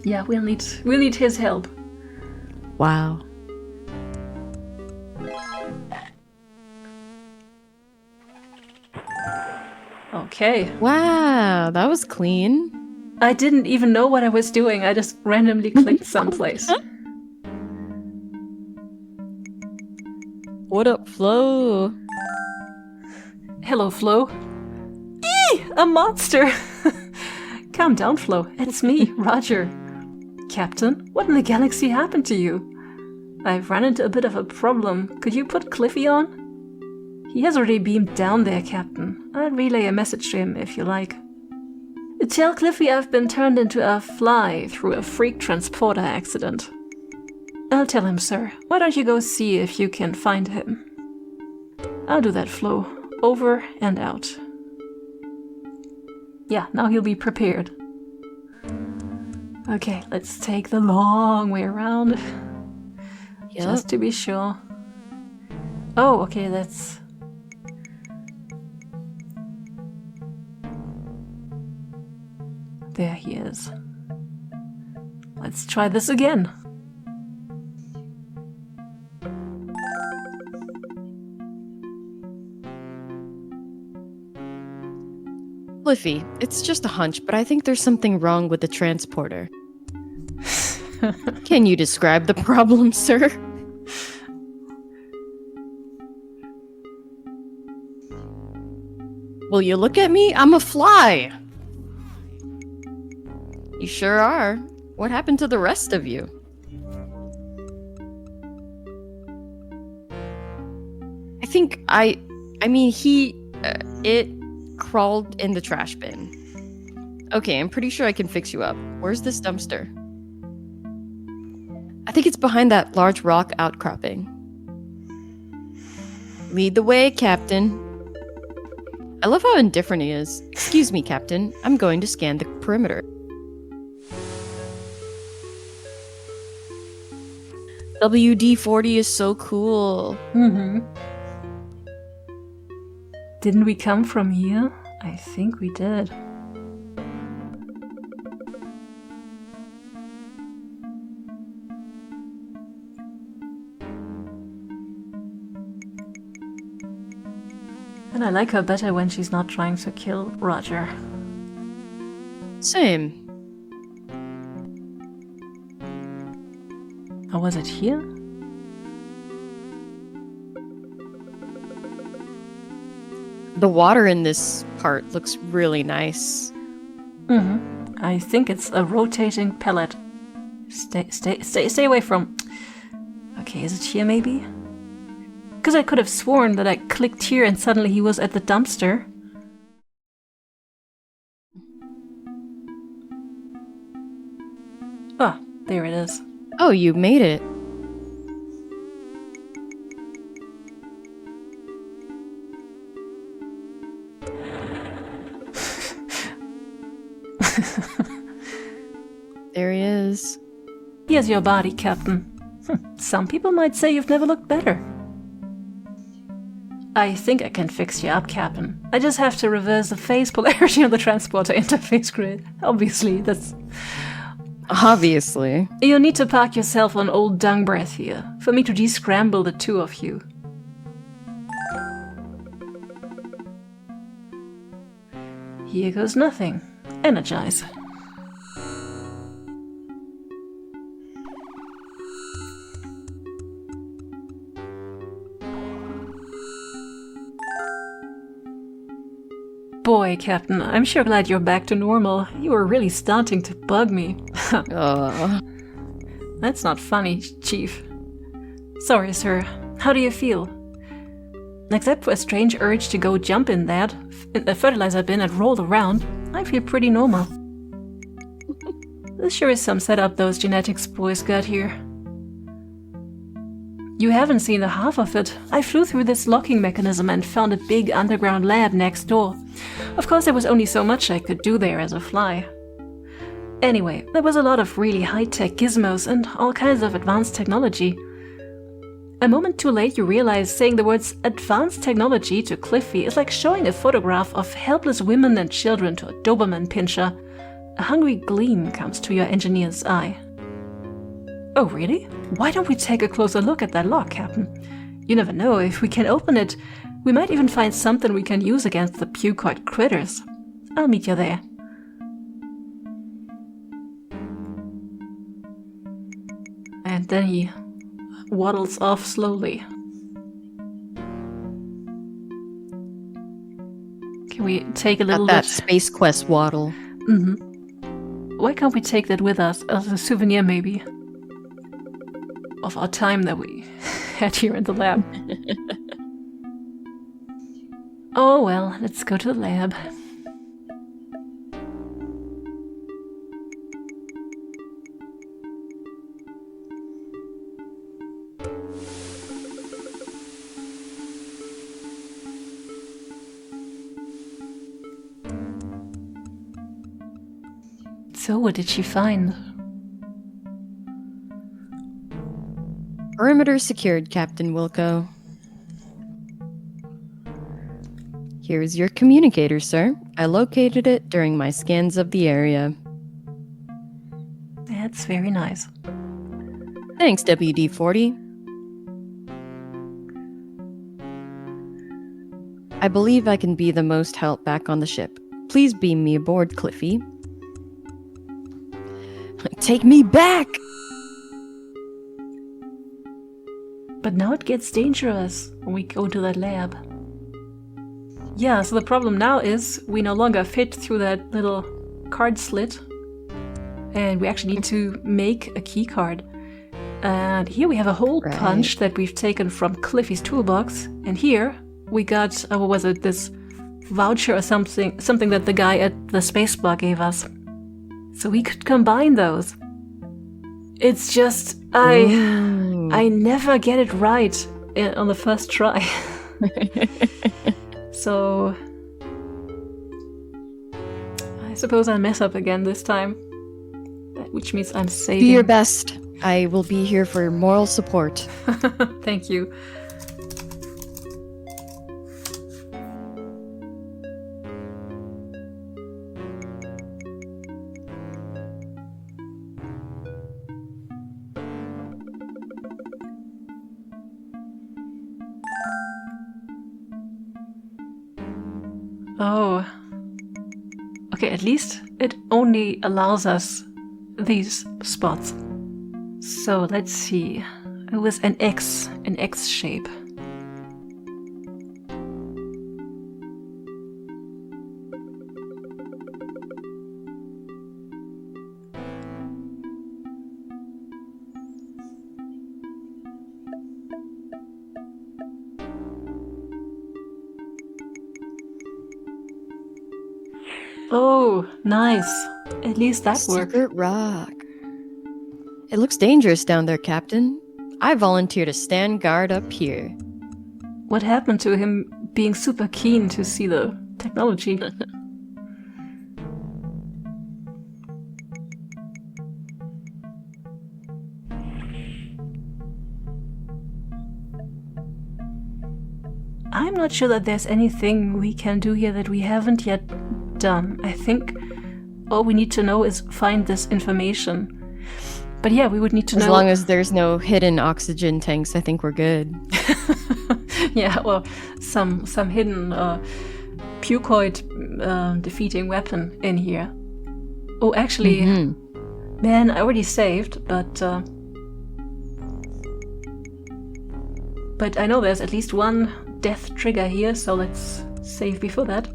Yeah, we'll need his help. Wow. Okay. Wow, that was clean. I didn't even know what I was doing. I just randomly clicked someplace. What up, Flo? Hello, Flo. Eee! A monster! Calm down, Flo. It's me, Roger. Captain, what in the galaxy happened to you? I've run into a bit of a problem. Could you put Cliffy on? He has already beamed down there, Captain. I'll relay a message to him if you like. Tell Cliffy I've been turned into a fly through a freak transporter accident. I'll tell him, sir. Why don't you go see if you can find him? I'll do that, Flo. Over and out. Yeah, now he'll be prepared. Okay, let's take the long way around. Yep. Just to be sure. Oh, okay, that's... There he is. Let's try this again. Cliffy, it's just a hunch, but I think there's something wrong with the transporter. Can you describe the problem, sir? Will you look at me? I'm a fly! You sure are. What happened to the rest of you? It crawled in the trash bin. Okay, I'm pretty sure I can fix you up. Where's this dumpster? I think it's behind that large rock outcropping. Lead the way, Captain. I love how indifferent he is. Excuse me, Captain. I'm going to scan the perimeter. WD-40 is so cool. Mm-hmm. Didn't we come from here? I think we did. And I like her better when she's not trying to kill Roger. Same. Or was it here? The water in this part looks really nice. Mm-hmm. I think it's a rotating pellet. Stay away from... Okay, is it here maybe? Because I could have sworn that I clicked here and suddenly he was at the dumpster. Ah, there it is. Oh, you made it. There he is. Here's your body, Captain. Some people might say you've never looked better. I think I can fix you up, Captain. I just have to reverse the phase polarity on the transporter interface grid. Obviously, that's... Obviously. You need to park yourself on old dung breath here, for me to descramble the two of you. Here goes nothing. Energize. Boy, Captain, I'm sure glad you're back to normal. You were really starting to bug me. That's not funny, Chief. Sorry, sir. How do you feel? Except for a strange urge to go jump in that fertilizer bin and roll around, I feel pretty normal. This sure is some setup those genetics boys got here. You haven't seen the half of it. I flew through this locking mechanism and found a big underground lab next door. Of course, there was only so much I could do there as a fly. Anyway, there was a lot of really high-tech gizmos and all kinds of advanced technology. A moment too late, you realize saying the words advanced technology to Cliffy is like showing a photograph of helpless women and children to a Doberman pinscher. A hungry gleam comes to your engineer's eye. Oh, really? Why don't we take a closer look at that lock, Captain? You never know, if we can open it, we might even find something we can use against the pucoid critters. I'll meet you there. And then he waddles off slowly. Can we take a little that bit... Space Quest waddle. Mm-hmm. Why can't we take that with us as a souvenir, maybe? Of our time that we had here in the lab. Oh well, let's go to the lab. So what did she find? Perimeter secured, Captain Wilco. Here's your communicator, sir. I located it during my scans of the area. That's very nice. Thanks, WD-40. I believe I can be the most help back on the ship. Please beam me aboard, Cliffy. Take me back! But now it gets dangerous when we go to that lab. Yeah, so the problem now is we no longer fit through that little card slit. And we actually need to make a key card. And here we have a hole punch that we've taken from Cliffy's toolbox. And here we got, what was it, this voucher or something that the guy at the spacebar gave us. So we could combine those. It's just, I never get it right on the first try. So I suppose I'll mess up again this time. Which means I'm saving. Do your best. I will be here for moral support. Thank you. Oh. Okay, at least it only allows us these spots. So let's see. It was an X shape. Oh, nice. At least that worked. Secret rock. It looks dangerous down there, Captain. I volunteer to stand guard up here. What happened to him being super keen to see the technology? I'm not sure that there's anything we can do here that we haven't yet done. I think all we need to know is find this information. But yeah, we would need to know... As long as there's no hidden oxygen tanks, I think we're good. Yeah, well, some hidden pucoid defeating weapon in here. Oh, actually, man, I already saved, but I know there's at least one death trigger here, so let's save before that.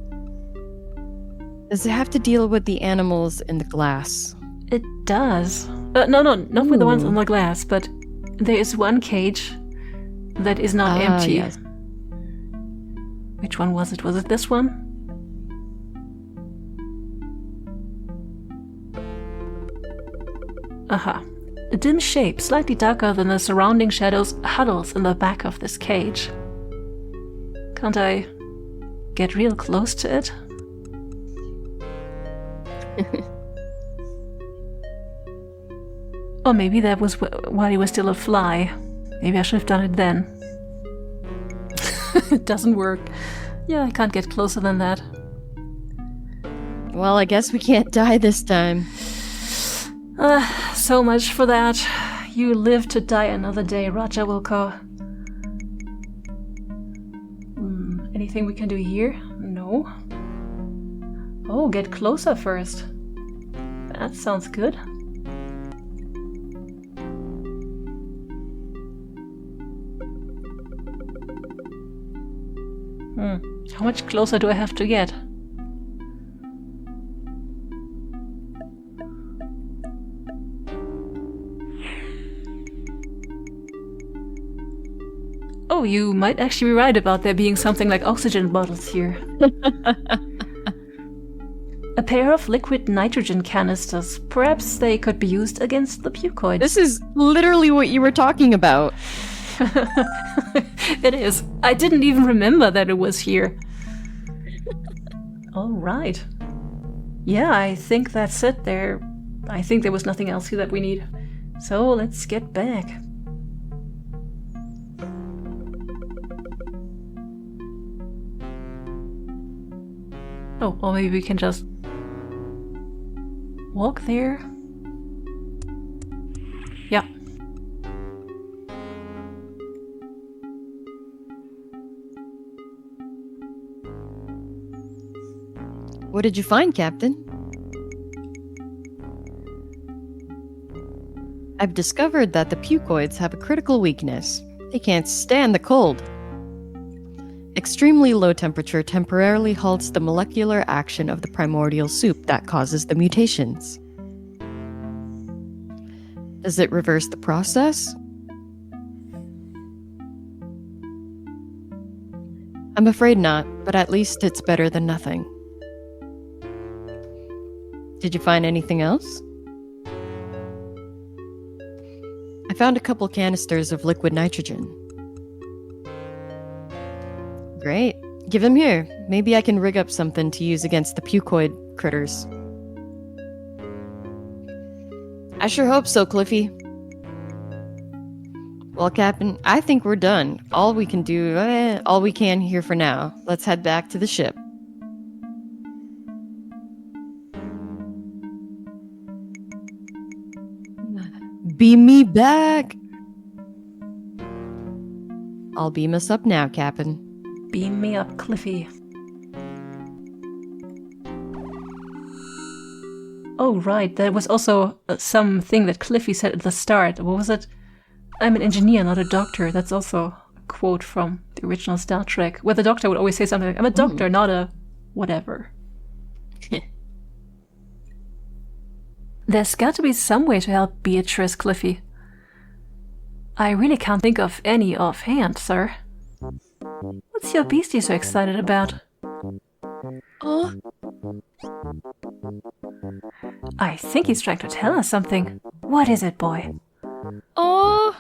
Does it have to deal with the animals in the glass? It does. No, not with the ones on the glass, but there is one cage that is not empty. Yes. Which one was it? Was it this one? Aha. A dim shape, slightly darker than the surrounding shadows, huddles in the back of this cage. Can't I get real close to it? Or maybe that was while he was still a fly. Maybe I should have done it then. It doesn't work. Yeah, I can't get closer than that. Well, I guess we can't die this time. So much for that. You live to die another day, Roger Wilco. Anything we can do here? No. Oh, get closer first. That sounds good. How much closer do I have to get? Oh Oh, you might actually be right about there being something like oxygen bottles here. A pair of liquid nitrogen canisters. Perhaps they could be used against the pucoids. This is literally what you were talking about. It is. I didn't even remember that it was here. All right. Yeah, I think that's it there. I think there was nothing else here that we need. So let's get back. Oh, or maybe we can just walk there. Yeah. What did you find, Captain? I've discovered that the pucoids have a critical weakness. They can't stand the cold. Extremely low temperature temporarily halts the molecular action of the primordial soup that causes the mutations. Does it reverse the process? I'm afraid not, but at least it's better than nothing. Did you find anything else? I found a couple canisters of liquid nitrogen. Great. Give them here. Maybe I can rig up something to use against the pucoid critters. I sure hope so, Cliffy. Well, Captain, I think we're done. All we can here for now. Let's head back to the ship. Beam me back! I'll beam us up now, Captain. Beam me up, Cliffy. Oh, right. There was also something that Cliffy said at the start. What was it? I'm an engineer, not a doctor. That's also a quote from the original Star Trek, where the doctor would always say something like, I'm a doctor, not a whatever. There's got to be some way to help Beatrice, Cliffy. I really can't think of any offhand, sir. What's your beastie so excited about? Oh. I think he's trying to tell us something. What is it, boy? Oh.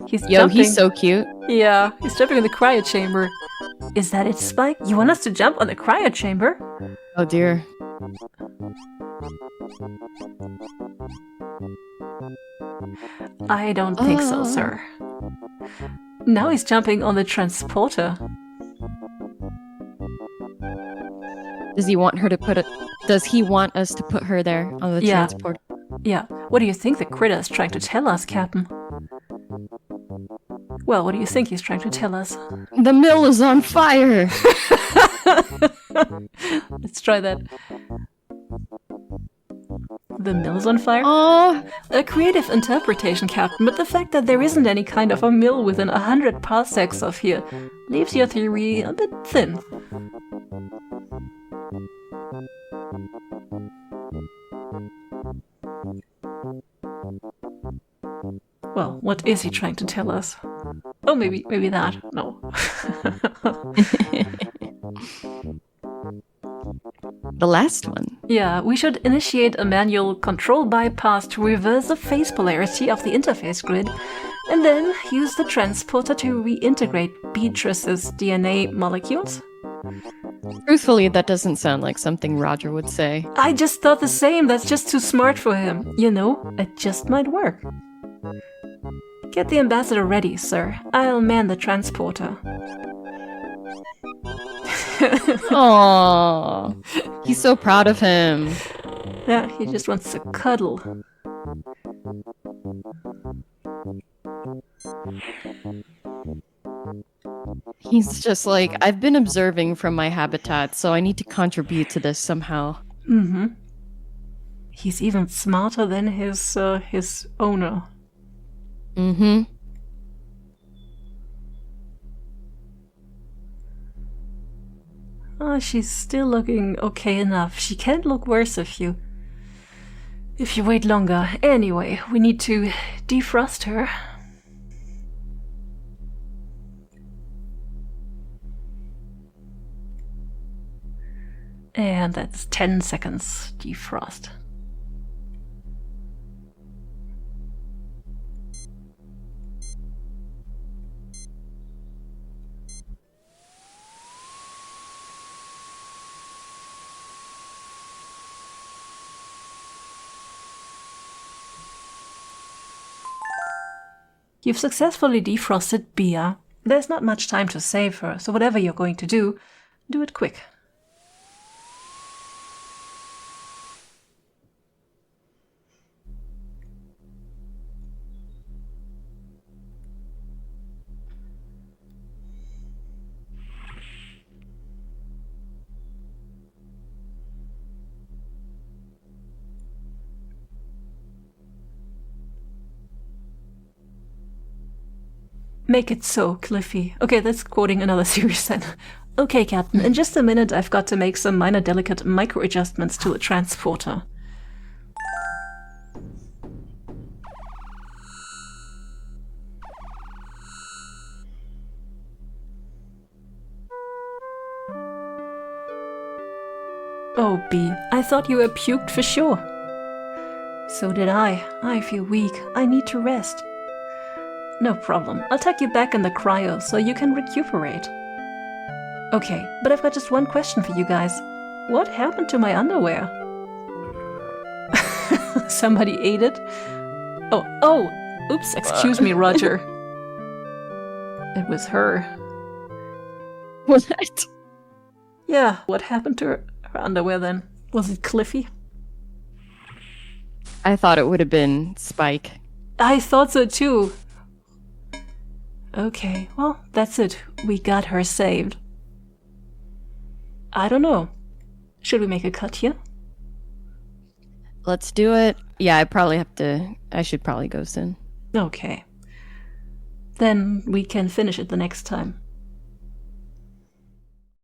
He's Yo, jumping. he's so cute. Yeah, he's jumping in the cryo chamber. Is that it, Spike? You want us to jump on the cryo chamber? Oh dear. I don't think so, sir. Now he's jumping on the transporter. Does he want her to put it? Does he want us to put her there on the transport? Yeah. What do you think the critter is trying to tell us, Captain? Well, what do you think he's trying to tell us? The mill is on fire! Let's try that. The mill is on fire? Oh! A creative interpretation, Captain, but the fact that there isn't any kind of a mill within 100 parsecs of here leaves your theory a bit thin. Well, what is he trying to tell us? Oh, maybe that. No. The last one. Yeah, we should initiate a manual control bypass to reverse the phase polarity of the interface grid, and then use the transporter to reintegrate Beatrice's DNA molecules. Truthfully, that doesn't sound like something Roger would say. I just thought the same. That's just too smart for him. You know, it just might work. Get the ambassador ready, sir. I'll man the transporter. Aww. He's so proud of him. Yeah, he just wants to cuddle. He's just like, I've been observing from my habitat, so I need to contribute to this somehow. Mm-hmm. He's even smarter than his owner. Mm-hmm. Oh, she's still looking okay enough. She can't look worse if you If you wait longer. Anyway, we need to defrost her. And that's 10 seconds defrost. You've successfully defrosted Bia. There's not much time to save her, so whatever you're going to do it quick. Make it so, Cliffy. Okay, that's quoting another series then. Okay, Captain, in just a minute I've got to make some minor delicate micro-adjustments to the transporter. Oh, B, I thought you were puked for sure. So did I. I feel weak. I need to rest. No problem. I'll tuck you back in the cryo so you can recuperate. Okay, but I've got just one question for you guys. What happened to my underwear? Somebody ate it? Oh, oops, excuse me, Roger. It was her. What? Yeah, what happened to her underwear then? Was it Cliffy? I thought it would have been Spike. I thought so too. Okay, well, that's it. We got her saved. I don't know. Should we make a cut here? Let's do it. Yeah, I should probably go soon. Okay. Then we can finish it the next time.